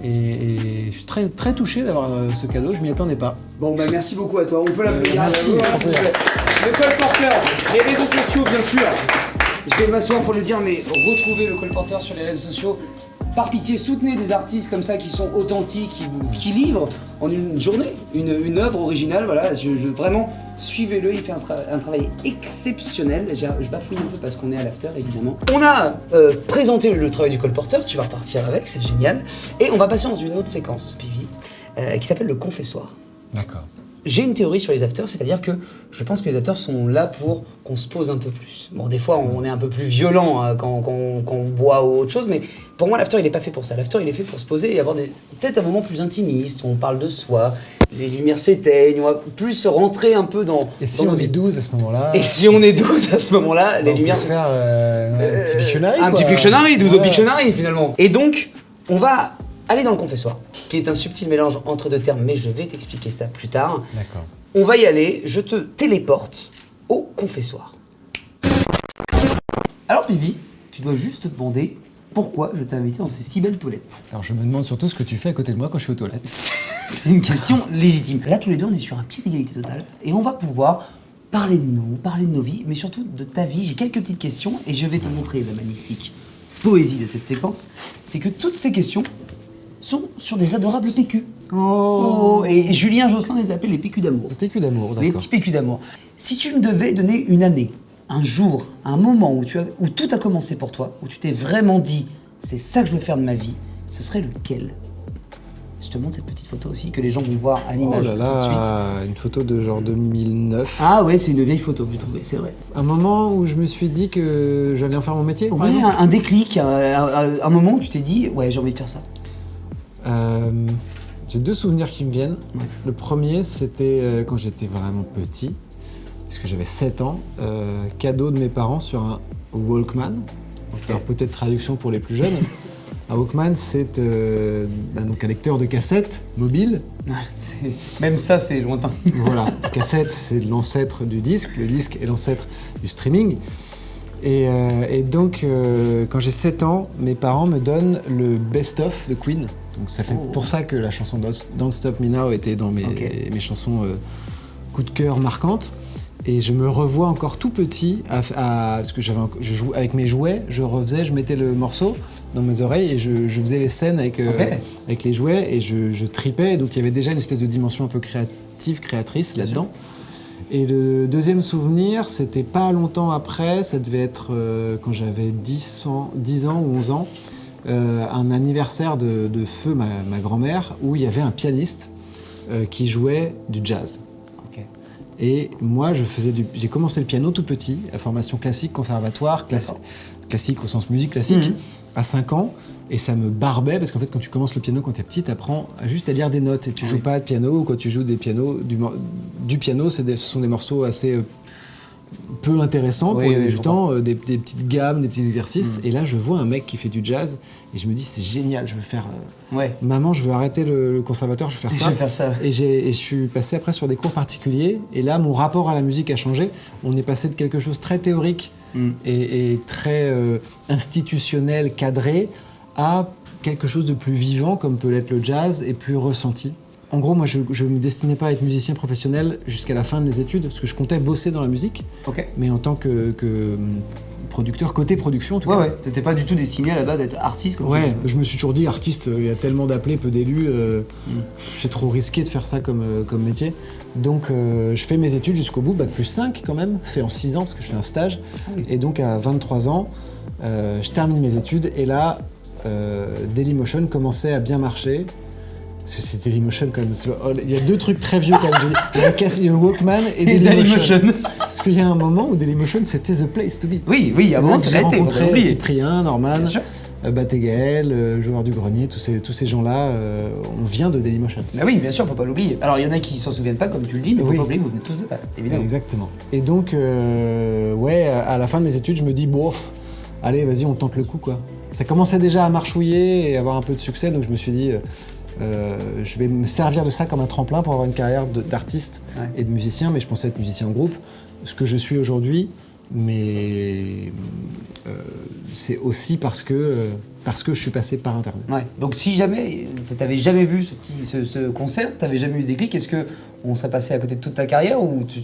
Et je suis très, très touché d'avoir ce cadeau, je m'y attendais pas. Bon merci beaucoup à toi, on peut l'applaudir. Merci. Le colporteur, les réseaux sociaux bien sûr. je vais m'asseoir pour le dire, mais retrouvez le colporteur sur les réseaux sociaux. Par pitié, soutenez des artistes comme ça qui sont authentiques, qui livrent en une journée une œuvre originale. Voilà, vraiment, suivez-le, il fait un travail exceptionnel. Je bafouille un peu parce qu'on est à l'after, évidemment. On a présenté le travail du colporteur, tu vas repartir avec, c'est génial. Et on va passer dans une autre séquence, Pivi, qui s'appelle le confessoir. D'accord. J'ai une théorie sur les afters, c'est-à-dire que je pense que les afters sont là pour qu'on se pose un peu plus. Bon, des fois, on est un peu plus violent quand on boit ou autre chose, mais pour moi, l'after, il n'est pas fait pour ça. L'after, il est fait pour se poser et avoir peut-être un moment plus intimiste, où on parle de soi, les lumières s'éteignent, on va plus rentrer un peu dans... Et si on est 12 à ce moment-là? Et si on est 12 à ce moment-là, les lumières... On peut se faire un petit Pictionary, un quoi. petit Pictionary, 12 au Pictionary, finalement. Et donc, on va aller dans le confessoir, qui est un subtil mélange entre deux termes, mais je vais t'expliquer ça plus tard. D'accord. On va y aller, je te téléporte au confessoir. Alors Pivi, tu dois juste te demander pourquoi je t'ai invité dans ces si belles toilettes. Alors je me demande surtout ce que tu fais à côté de moi quand je suis aux toilettes. C'est une question légitime. Là tous les deux on est sur un pied d'égalité totale et on va pouvoir parler de nous, parler de nos vies, mais surtout de ta vie. J'ai quelques petites questions et je vais te montrer la magnifique poésie de cette séquence. C'est que toutes ces questions sont sur des adorables PQ. Oh. Et Julien Josselin les appelle les PQ d'amour. Les PQ d'amour, d'accord. Les petits PQ d'amour. Si tu me devais donner une année, un jour, un moment où tout a commencé pour toi, où tu t'es vraiment dit c'est ça que je veux faire de ma vie, ce serait lequel? Je te montre cette petite photo aussi que les gens vont voir à l'image tout de suite. Une photo de genre 2009. Ah ouais, c'est une vieille photo que j'ai trouvée, c'est vrai. Un moment où je me suis dit que j'allais en faire mon métier. Ouais, un déclic, un moment où tu t'es dit ouais j'ai envie de faire ça. J'ai deux souvenirs qui me viennent. Ouais. Le premier, c'était quand j'étais vraiment petit, puisque j'avais 7 ans, cadeau de mes parents sur un Walkman. Alors peut-être traduction pour les plus jeunes. Un Walkman, c'est donc un lecteur de cassette mobile. Même ça, c'est lointain. Voilà, cassette, c'est l'ancêtre du disque. Le disque est l'ancêtre du streaming. Et donc, quand j'ai 7 ans, mes parents me donnent le best-of de Queen. Donc ça fait pour ça que la chanson Don't Stop Me Now était dans mes chansons coup de cœur marquantes. Et je me revois encore tout petit, parce que je jouais avec mes jouets, je mettais le morceau dans mes oreilles et je faisais les scènes avec les jouets et je tripais. Donc il y avait déjà une espèce de dimension un peu créatrice là-dedans. Et le deuxième souvenir, c'était pas longtemps après, ça devait être quand j'avais 10 ans ou 11 ans, un anniversaire de feu ma grand-mère, où il y avait un pianiste qui jouait du jazz. Et moi, j'ai commencé le piano tout petit, à formation classique, conservatoire, classique au sens musique classique, à 5 ans. Et ça me barbait, parce qu'en fait, quand tu commences le piano quand t'es petit, t'apprends juste à lire des notes. Et tu joues pas de piano, ou quand tu joues du piano, ce sont des morceaux assez peu intéressants pour les débutants, des petites gammes, des petits exercices. Et là, je vois un mec qui fait du jazz, et je me dis, c'est génial, je veux faire... Maman, je veux arrêter le conservatoire, je veux faire ça. Et je suis passé après sur des cours particuliers, et là, mon rapport à la musique a changé. On est passé de quelque chose de très théorique et très institutionnel, cadré, à quelque chose de plus vivant, comme peut l'être le jazz, et plus ressenti. En gros, moi, je ne me destinais pas à être musicien professionnel jusqu'à la fin de mes études, parce que je comptais bosser dans la musique, mais en tant que producteur, côté production en tout cas. Ouais, t'étais pas du tout destiné à la base à être artiste je me suis toujours dit, artiste, il y a tellement d'appelés, peu d'élus, c'est trop risqué de faire ça comme métier. Donc je fais mes études jusqu'au bout, bac plus 5 quand même, fait en 6 ans, parce que je fais un stage. Et donc à 23 ans, je termine mes études, et là, Dailymotion commençait à bien marcher. C'est Dailymotion quand même. Il y a deux trucs très vieux quand même. Il y a le Walkman et Dailymotion. Parce qu'il y a un moment où Dailymotion c'était the place to be. Oui, avant ça a été. J'ai rencontré Cyprien, Norman, Batégaël, Joueur du Grenier, tous ces gens-là, on vient de Dailymotion. Bah oui, bien sûr, faut pas l'oublier. Alors il y en a qui s'en souviennent pas comme tu le dis, mais faut pas oublier que vous venez tous de là, évidemment. Exactement. Et donc, à la fin de mes études, je me dis, allez, vas-y, on tente le coup, quoi. Ça commençait déjà à marchouiller et avoir un peu de succès, donc je me suis dit, je vais me servir de ça comme un tremplin pour avoir une carrière d'artiste et de musicien, mais je pensais être musicien en groupe, ce que je suis aujourd'hui, mais c'est aussi parce que parce que je suis passé par Internet. Ouais. Donc si jamais t'avais jamais vu ce concert, t'avais jamais eu ce déclic, est-ce que on serait passé à côté de toute ta carrière ou tu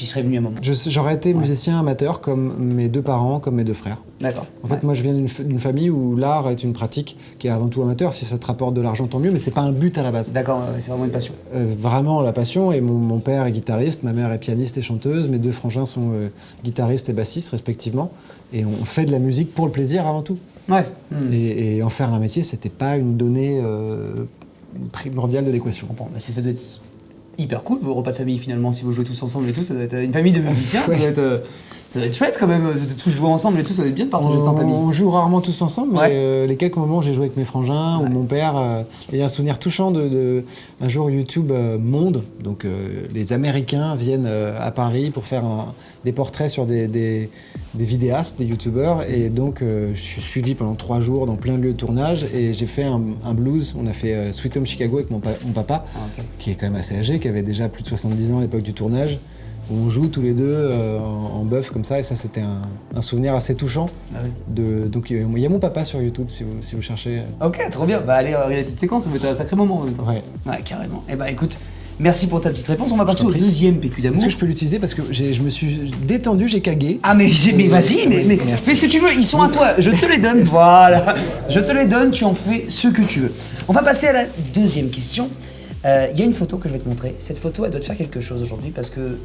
y serais venu à un moment? J'aurais été musicien amateur comme mes 2 parents, comme mes 2 frères. D'accord. En fait, moi je viens d'une famille où l'art est une pratique qui est avant tout amateur. Si ça te rapporte de l'argent, tant mieux, mais c'est pas un but à la base. D'accord, c'est vraiment une passion. Vraiment la passion, et mon père est guitariste, ma mère est pianiste et chanteuse, mes 2 frangins sont guitaristes et bassistes respectivement, et on fait de la musique pour le plaisir avant tout. Ouais. Et en faire un métier, c'était pas une donnée primordiale de l'équation. Bon, bah ça doit être hyper cool vos repas de famille finalement, si vous jouez tous ensemble et tout, ça doit être une famille de musiciens, ça doit être chouette quand même de tous jouer ensemble et tout, ça doit être bien de partager ça en famille. On joue rarement tous ensemble, mais les quelques moments où j'ai joué avec mes frangins ou mon père, il y a un souvenir touchant de un jour YouTube Monde, donc les Américains viennent à Paris pour faire des portraits sur des vidéastes, des youtubeurs, et donc je suis suivi pendant 3 jours dans plein de lieux de tournage, et j'ai fait un blues. On a fait Sweet Home Chicago avec mon papa, qui est quand même assez âgé, qui avait déjà plus de 70 ans à l'époque du tournage, où on joue tous les deux en bœuf comme ça, et ça c'était un souvenir assez touchant. Donc il y a mon papa sur YouTube si vous cherchez. Ok, trop bien, bah allez regarder cette séquence, ça va être un sacré moment en même temps. Ouais, carrément. Et bah écoute, merci pour ta petite réponse. On va passer au deuxième PQ d'amour. Est-ce que je peux l'utiliser parce que je me suis détendu, j'ai cagué. Ah mais vas-y, mais fais ce que tu veux, ils sont à toi, je te les donne. Voilà, je te les donne, tu en fais ce que tu veux. On va passer à la deuxième question. Il y a une photo que je vais te montrer. Cette photo, elle doit te faire quelque chose aujourd'hui parce que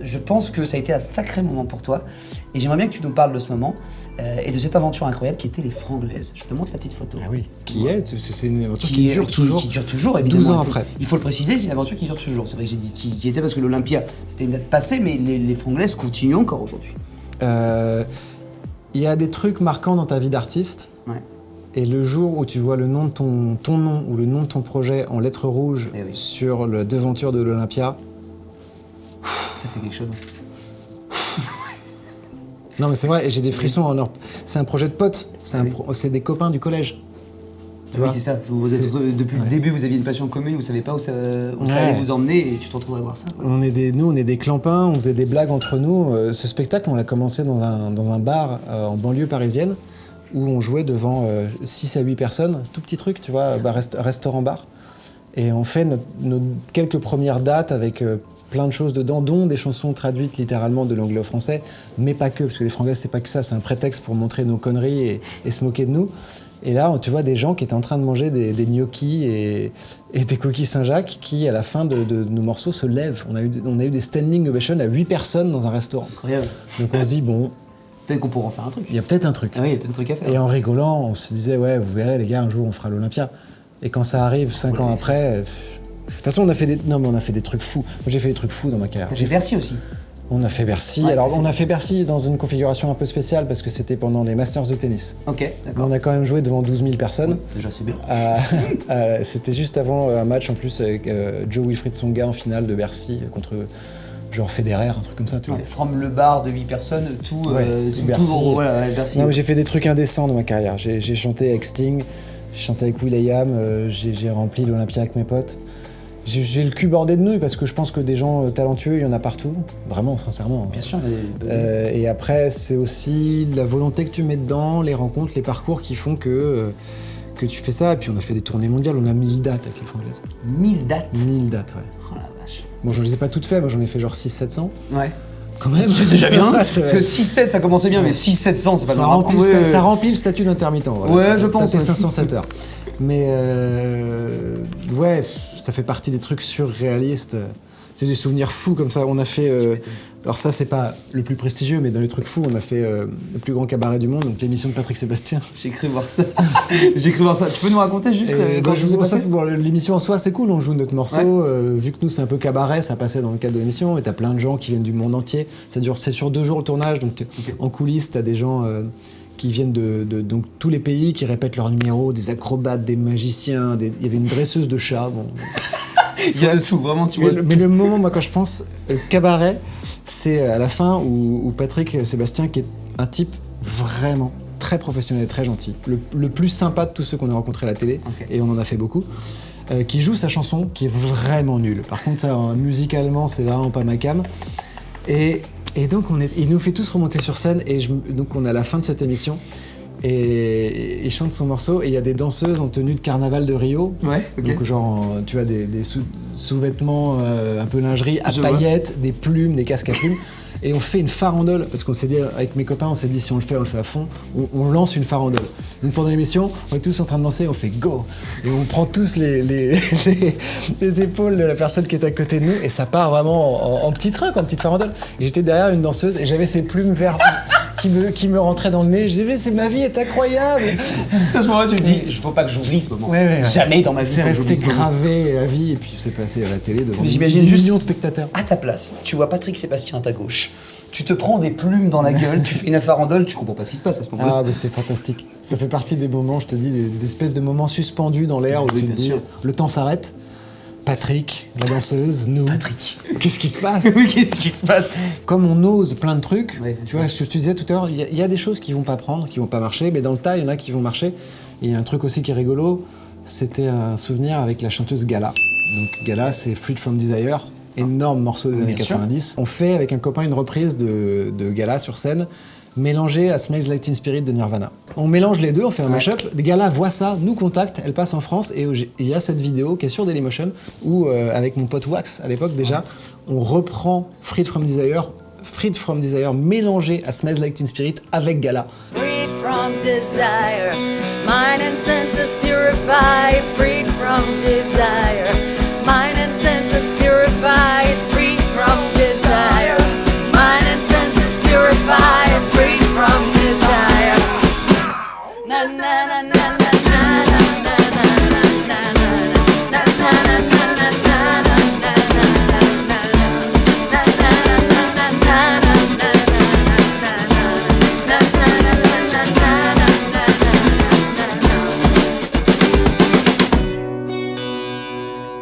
je pense que ça a été un sacré moment pour toi. Et j'aimerais bien que tu nous parles de ce moment et de cette aventure incroyable qui était les Franglaises. Je te montre la petite photo. Ah oui, c'est une aventure qui dure toujours. Qui dure toujours, évidemment. 12 ans après. Il faut le préciser, c'est une aventure qui dure toujours. C'est vrai que j'ai dit qui était parce que l'Olympia, c'était une date passée, mais les Franglaises continuent encore aujourd'hui. Il y a des trucs marquants dans ta vie d'artiste. Ouais. Et le jour où tu vois le nom de ton nom ou le nom de ton projet en lettres rouges sur la devanture de l'Olympia, ça fait quelque chose. Non mais c'est vrai, j'ai des frissons en or. C'est un projet de potes, c'est des copains du collège. Oui, c'est ça. Depuis le début, vous aviez une passion commune, vous savez pas où ça allait vous emmener et tu te retrouves à voir ça. Quoi. On est des clampins, on faisait des blagues entre nous. Ce spectacle, on l'a commencé dans un bar en banlieue parisienne, où on jouait devant 6 à 8 personnes, tout petit truc, tu vois, restaurant-bar. Et on fait nos quelques premières dates avec plein de choses dedans, dont des chansons traduites littéralement de l'anglais au français, mais pas que, parce que les Franglaises, c'est pas que ça, c'est un prétexte pour montrer nos conneries et se moquer de nous. Et là, tu vois des gens qui étaient en train de manger des gnocchis et des coquilles Saint-Jacques qui, à la fin de nos morceaux, se lèvent. On a eu des standing ovations à 8 personnes dans un restaurant. Incroyable. Donc on se dit, bon... Peut-être qu'on pourra en faire un truc. Il y a peut-être un truc. Ah oui, il y a peut-être un truc à faire. Et en rigolant, on se disait, ouais, vous verrez les gars, un jour on fera l'Olympia. Et quand ça arrive 5 ans après... De toute façon, on a fait des trucs fous. Moi, j'ai fait des trucs fous dans ma carrière. T'as fait Bercy aussi. On a fait Bercy. Ouais, alors, on a fait Bercy dans une configuration un peu spéciale parce que c'était pendant les Masters de tennis. Ok, d'accord. On a quand même joué devant 12 000 personnes. Ouais, déjà, c'est bien. C'était juste avant un match en plus avec Joe Wilfried Tsonga en finale de Bercy contre genre Federer, un truc comme ça. Tu vois. From le bar de 8 personnes, tout Bercy. Bercy. Non, mais j'ai fait des trucs indécents dans ma carrière. J'ai chanté avec Sting, j'ai chanté avec will.i.am, j'ai rempli l'Olympia avec mes potes. J'ai le cul bordé de nouilles parce que je pense que des gens talentueux, il y en a partout. Vraiment, sincèrement. Bien sûr. Et après, c'est aussi la volonté que tu mets dedans, les rencontres, les parcours qui font que tu fais ça. Et puis on a fait des tournées mondiales, on a 1000 dates avec les Franglaises. 1000 dates 1000 dates, ouais. Oh la vache. Bon, je les ai pas toutes faites, moi j'en ai fait genre 600-700. Ouais. Quand même. C'est déjà bien. Parce que 6-7 ça commençait bien, mais 6-700 c'est pas normal. Ça remplit le statut d'intermittent. Voilà. Ouais, je pense. T'as fait 507 heures. Mais ouais, ça fait partie des trucs surréalistes. C'est des souvenirs fous comme ça. On a fait. Alors, ça, c'est pas le plus prestigieux, mais dans les trucs fous, on a fait le plus grand cabaret du monde, donc l'émission de Patrick Sébastien. J'ai cru voir ça. J'ai cru voir ça. Tu peux nous raconter juste quand je vous ai passé l'émission en soi, c'est cool. On joue notre morceau. Vu que nous, c'est un peu cabaret, ça passait dans le cadre de l'émission. Et t'as plein de gens qui viennent du monde entier. C'est sur 2 jours le tournage, donc en coulisses, t'as des gens. Qui viennent de donc, tous les pays, qui répètent leurs numéros, des acrobates, des magiciens, il y avait une dresseuse de chats. Bon. Il y a tout, vraiment, tu vois. Mais le moment, moi, quand je pense cabaret, c'est à la fin où Patrick Sébastien, qui est un type vraiment très professionnel, très gentil, le plus sympa de tous ceux qu'on a rencontrés à la télé, et on en a fait beaucoup, qui joue sa chanson, qui est vraiment nulle. Par contre, ça, musicalement, c'est vraiment pas ma cam. Et donc, il nous fait tous remonter sur scène, et donc on est à la fin de cette émission, et il chante son morceau et il y a des danseuses en tenue de carnaval de Rio. Ouais, ok. Donc genre, tu as des sous-vêtements un peu lingerie à paillettes, des plumes, des casques à plumes. Et on fait une farandole, parce qu'on s'est dit, avec mes copains, on s'est dit si on le fait à fond, on lance une farandole. Donc pendant l'émission, on est tous en train de danser, on fait go. Et on prend tous les épaules de la personne qui est à côté de nous, et ça part vraiment en petit train, en petite farandole. Et j'étais derrière une danseuse, et j'avais ces plumes vertes qui me rentraient dans le nez. Je disais, ma vie est incroyable. C'est à ce moment-là, tu te dis, il faut pas que j'oublie ce moment. Ouais. Jamais dans ma vie. C'est resté gravé à vie, et puis c'est passé à la télé devant des millions de spectateurs. À ta place, tu vois Patrick Sébastien à ta gauche. Tu te prends des plumes dans la gueule, tu fais une farandole, tu comprends pas ce qui se passe à ce moment-là. Ah, mais c'est fantastique. Ça fait partie des moments, je te dis, des espèces de moments suspendus dans l'air où tu te dis, le temps s'arrête. Patrick, la danseuse, nous. Patrick. Qu'est-ce qui se passe? Oui, qu'est-ce qui se passe? Comme on ose plein de trucs, ouais, tu vois, ce que tu disais tout à l'heure, il y a des choses qui vont pas prendre, qui vont pas marcher, mais dans le tas, il y en a qui vont marcher. Et il y a un truc aussi qui est rigolo, c'était un souvenir avec la chanteuse Gala. Donc Gala, c'est Freed from Desire. Énorme morceau des années 90. On fait avec un copain une reprise de Gala sur scène, mélangée à Smells Like Teen Spirit de Nirvana. On mélange les deux, on fait un mashup. Gala voit ça, nous contacte, elle passe en France et il y a cette vidéo qui est sur Dailymotion où, avec mon pote Wax à l'époque déjà, on reprend Freed from Desire mélangé à Smells Like Teen Spirit avec Gala. Freed from desire, mind and senses purified, freed from desire. Mind and senses purified, free from desire. Mind and senses purified, free from desire. Na na na na na na na na na na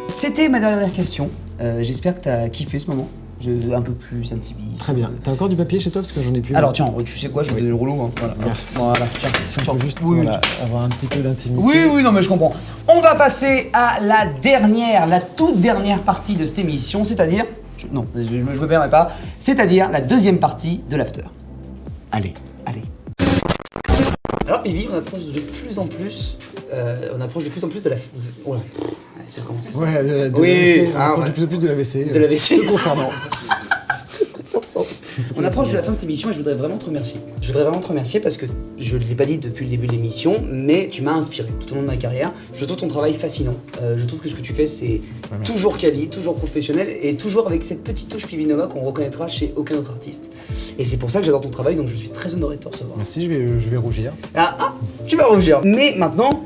C'était ma dernière question. J'espère que t'as kiffé ce moment. Un peu plus sensibilisé. Très bien. T'as encore du papier chez toi parce que j'en ai plus. Alors tiens, tu sais quoi, je vais donner le rouleau. Hein. Voilà. Merci. Voilà. Si on peut juste avoir un petit peu d'intimité. Oui, non mais je comprends. On va passer à la toute dernière partie de cette émission, c'est-à-dire... Non, je me permets pas. C'est-à-dire la deuxième partie de l'after. Allez. Alors Pivi, on approche de plus en plus de la... Oh là, allez, ça commence. Ouais, de l'AVC, on approche de plus en plus de l'AVC. De l'AVC. Te concernant. On approche de la fin de cette émission et je voudrais vraiment te remercier. Parce que je ne l'ai pas dit depuis le début de l'émission, mais tu m'as inspiré tout au long de ma carrière. Je trouve ton travail fascinant. Je trouve que ce que tu fais, c'est toujours quali, toujours professionnel et toujours avec cette petite touche Pivinova qu'on reconnaîtra chez aucun autre artiste. Et c'est pour ça que j'adore ton travail, donc je suis très honoré de te recevoir. Merci, je vais rougir. Tu vas rougir. Mais maintenant,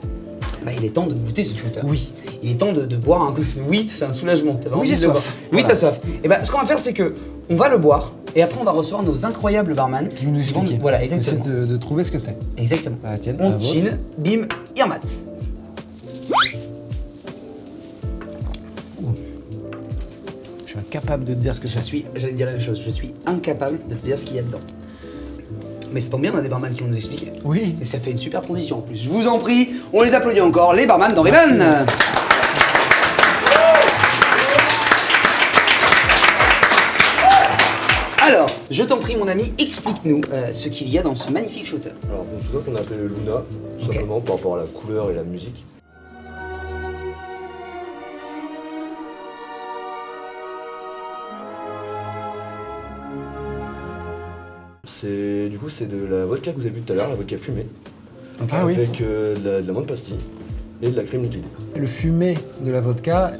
il est temps de goûter ce shooter. Oui. Il est temps de boire un coup. Oui, c'est un soulagement. Oui, j'ai soif. Oui, t'as soif. Et ce qu'on va faire, c'est que on va le boire et après on va recevoir nos incroyables barman qui vont nous expliquer. Voilà, exactement. Essayer de trouver ce que c'est. Exactement. Ah, tiens, on chill, bim, Irmat. Je suis incapable de te dire ce que c'est. J'allais te dire la même chose, je suis incapable de te dire ce qu'il y a dedans. Mais ça tombe bien, on a des barman qui vont nous expliquer. Oui. Et ça fait une super transition en plus. Je vous en prie, on les applaudit encore, les barman dans Ribbon. Alors, je t'en prie mon ami, explique-nous ce qu'il y a dans ce magnifique shooter. Alors bon, shooter qu'on a appelé le Luna, tout simplement par rapport à la couleur et la musique. C'est de la vodka que vous avez vu tout à l'heure, la vodka fumée, avec de la menthe pastille et de la crème liquide. Le fumé de la vodka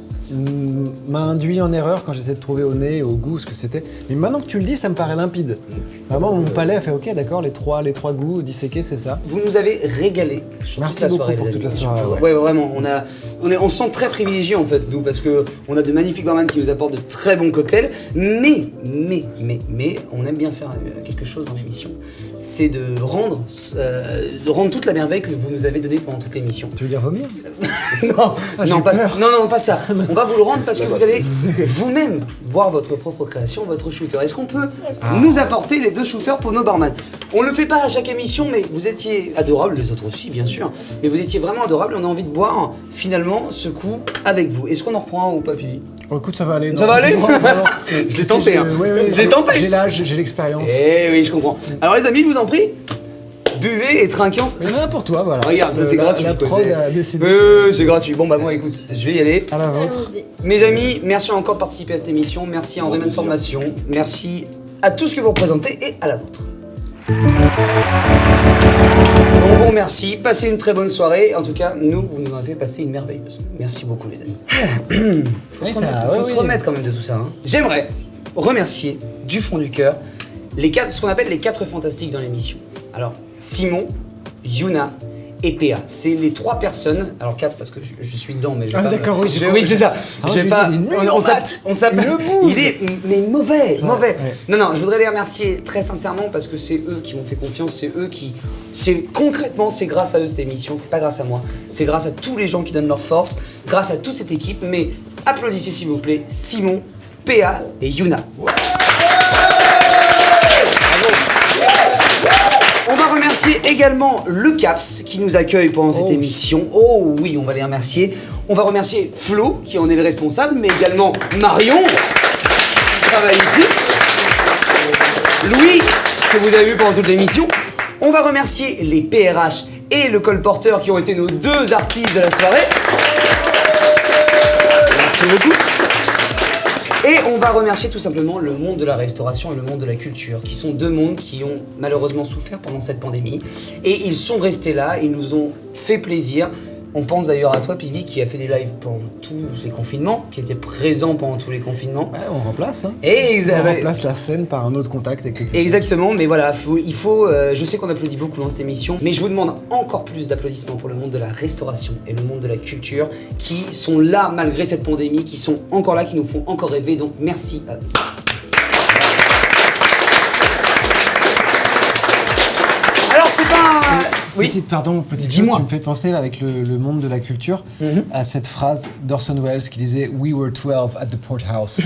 m'a induit en erreur quand j'essayais de trouver au nez, au goût, ce que c'était. Mais maintenant que tu le dis, ça me paraît limpide. Vraiment, mon palais a fait ok, d'accord, les trois goûts disséqués, c'est ça. Vous nous avez régalé sur toute la soirée. Pour toute la soirée. Ouais, vraiment, on se sent très privilégiés en fait, nous, parce que on a de magnifiques barman qui nous apportent de très bons cocktails. Mais, on aime bien faire quelque chose dans l'émission. C'est de rendre toute la merveille que vous nous avez donnée pendant toute l'émission. Tu veux dire vomir? Non, pas ça. On va vous le rendre parce que vous allez vous-même boire votre propre création, votre shooter. Est-ce qu'on peut nous apporter les 2 shooters pour nos barman? On le fait pas à chaque émission, mais vous étiez adorables, les autres aussi bien sûr, mais vous étiez vraiment adorables et on a envie de boire finalement ce coup avec vous. Est-ce qu'on en reprend un ou pas, Pivi? Oh, écoute, ça va aller. Ça va aller? Je l'ai tenté. Oui, j'ai tenté. J'ai l'âge, j'ai l'expérience. Eh oui, je comprends. Alors les amis, je vous en prie, buvez et trinquez. Mais rien pour toi, voilà. Regarde, ça c'est gratuit. La prod a décidé. C'est gratuit. Bon bah moi écoute, je vais y aller. À la vôtre. Mes amis, merci encore de participer à cette émission. Merci à André Mann Formation. Merci à tout ce que vous représentez et à la vôtre. On vous remercie, passez une très bonne soirée. En tout cas, vous nous avez fait passer une merveilleuse. Merci beaucoup les amis. Faut se remettre quand même de tout ça. Hein. J'aimerais remercier du fond du cœur ce qu'on appelle les 4 fantastiques dans l'émission. Alors, Simon, Yuna et PA. C'est les 3 personnes. Alors 4 parce que je suis dedans, mais je vais pas. D'accord, oui. Oui, c'est ça. Ah, je vais pas. On s'appelle. Il est mais mauvais. Ouais. Non, je voudrais les remercier très sincèrement parce que c'est eux qui m'ont fait confiance. C'est eux qui. Concrètement, c'est grâce à eux cette émission. C'est pas grâce à moi. C'est grâce à tous les gens qui donnent leur force. Grâce à toute cette équipe. Mais applaudissez s'il vous plaît Simon, PA et Yuna. On va remercier également le CAPS qui nous accueille pendant cette émission. Oh oui, on va les remercier. On va remercier Flo qui en est le responsable, mais également Marion qui travaille ici. Louis que vous avez vu pendant toute l'émission. On va remercier les PRH et le colporteur qui ont été nos 2 artistes de la soirée. Merci beaucoup. Et on va remercier tout simplement le monde de la restauration et le monde de la culture, qui sont 2 mondes qui ont malheureusement souffert pendant cette pandémie. Et ils sont restés là, ils nous ont fait plaisir. On pense d'ailleurs à toi, Pivi, qui a fait des lives pendant tous les confinements, qui était présent pendant tous les confinements. Ouais, on remplace. Hein. On remplace la scène par un autre contact avec le public. Exactement, mais voilà, je sais qu'on applaudit beaucoup dans cette émission, mais je vous demande encore plus d'applaudissements pour le monde de la restauration et le monde de la culture, qui sont là malgré cette pandémie, qui sont encore là, qui nous font encore rêver, donc merci à vous. Alors c'est pas... Oui. Petite chose, tu me fais penser là, avec le monde de la culture à cette phrase d'Orson Welles qui disait « We were 12 at the Porthouse ».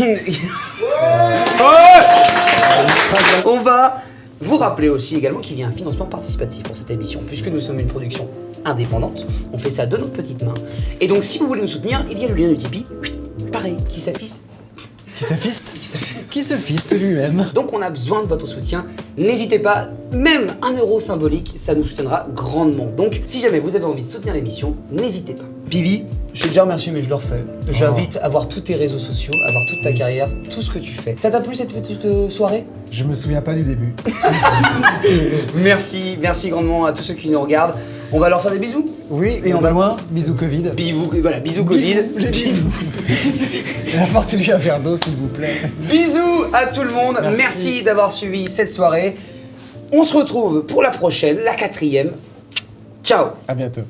On va vous rappeler aussi également qu'il y a un financement participatif pour cette émission, puisque nous sommes une production indépendante, on fait ça de nos petites mains. Et donc si vous voulez nous soutenir, il y a le lien du Tipeee, pareil, qui s'affiche. Qui se fiste lui-même. Donc on a besoin de votre soutien. N'hésitez pas, même 1 euro symbolique, ça nous soutiendra grandement. Donc si jamais vous avez envie de soutenir l'émission, n'hésitez pas. Pivi, je t'ai déjà remercié mais je le refais. J'invite à voir tous tes réseaux sociaux, à voir toute ta carrière, tout ce que tu fais. Ça t'a plu cette petite soirée ? Je me souviens pas du début. Merci grandement à tous ceux qui nous regardent. On va leur faire des bisous. Oui, et on va loin. Bisous Covid. Bisous Covid. Les bisous. Et apportez-lui un verre d'eau s'il vous plaît. Bisous à tout le monde. Merci d'avoir suivi cette soirée. On se retrouve pour la prochaine, la 4e. Ciao. À bientôt.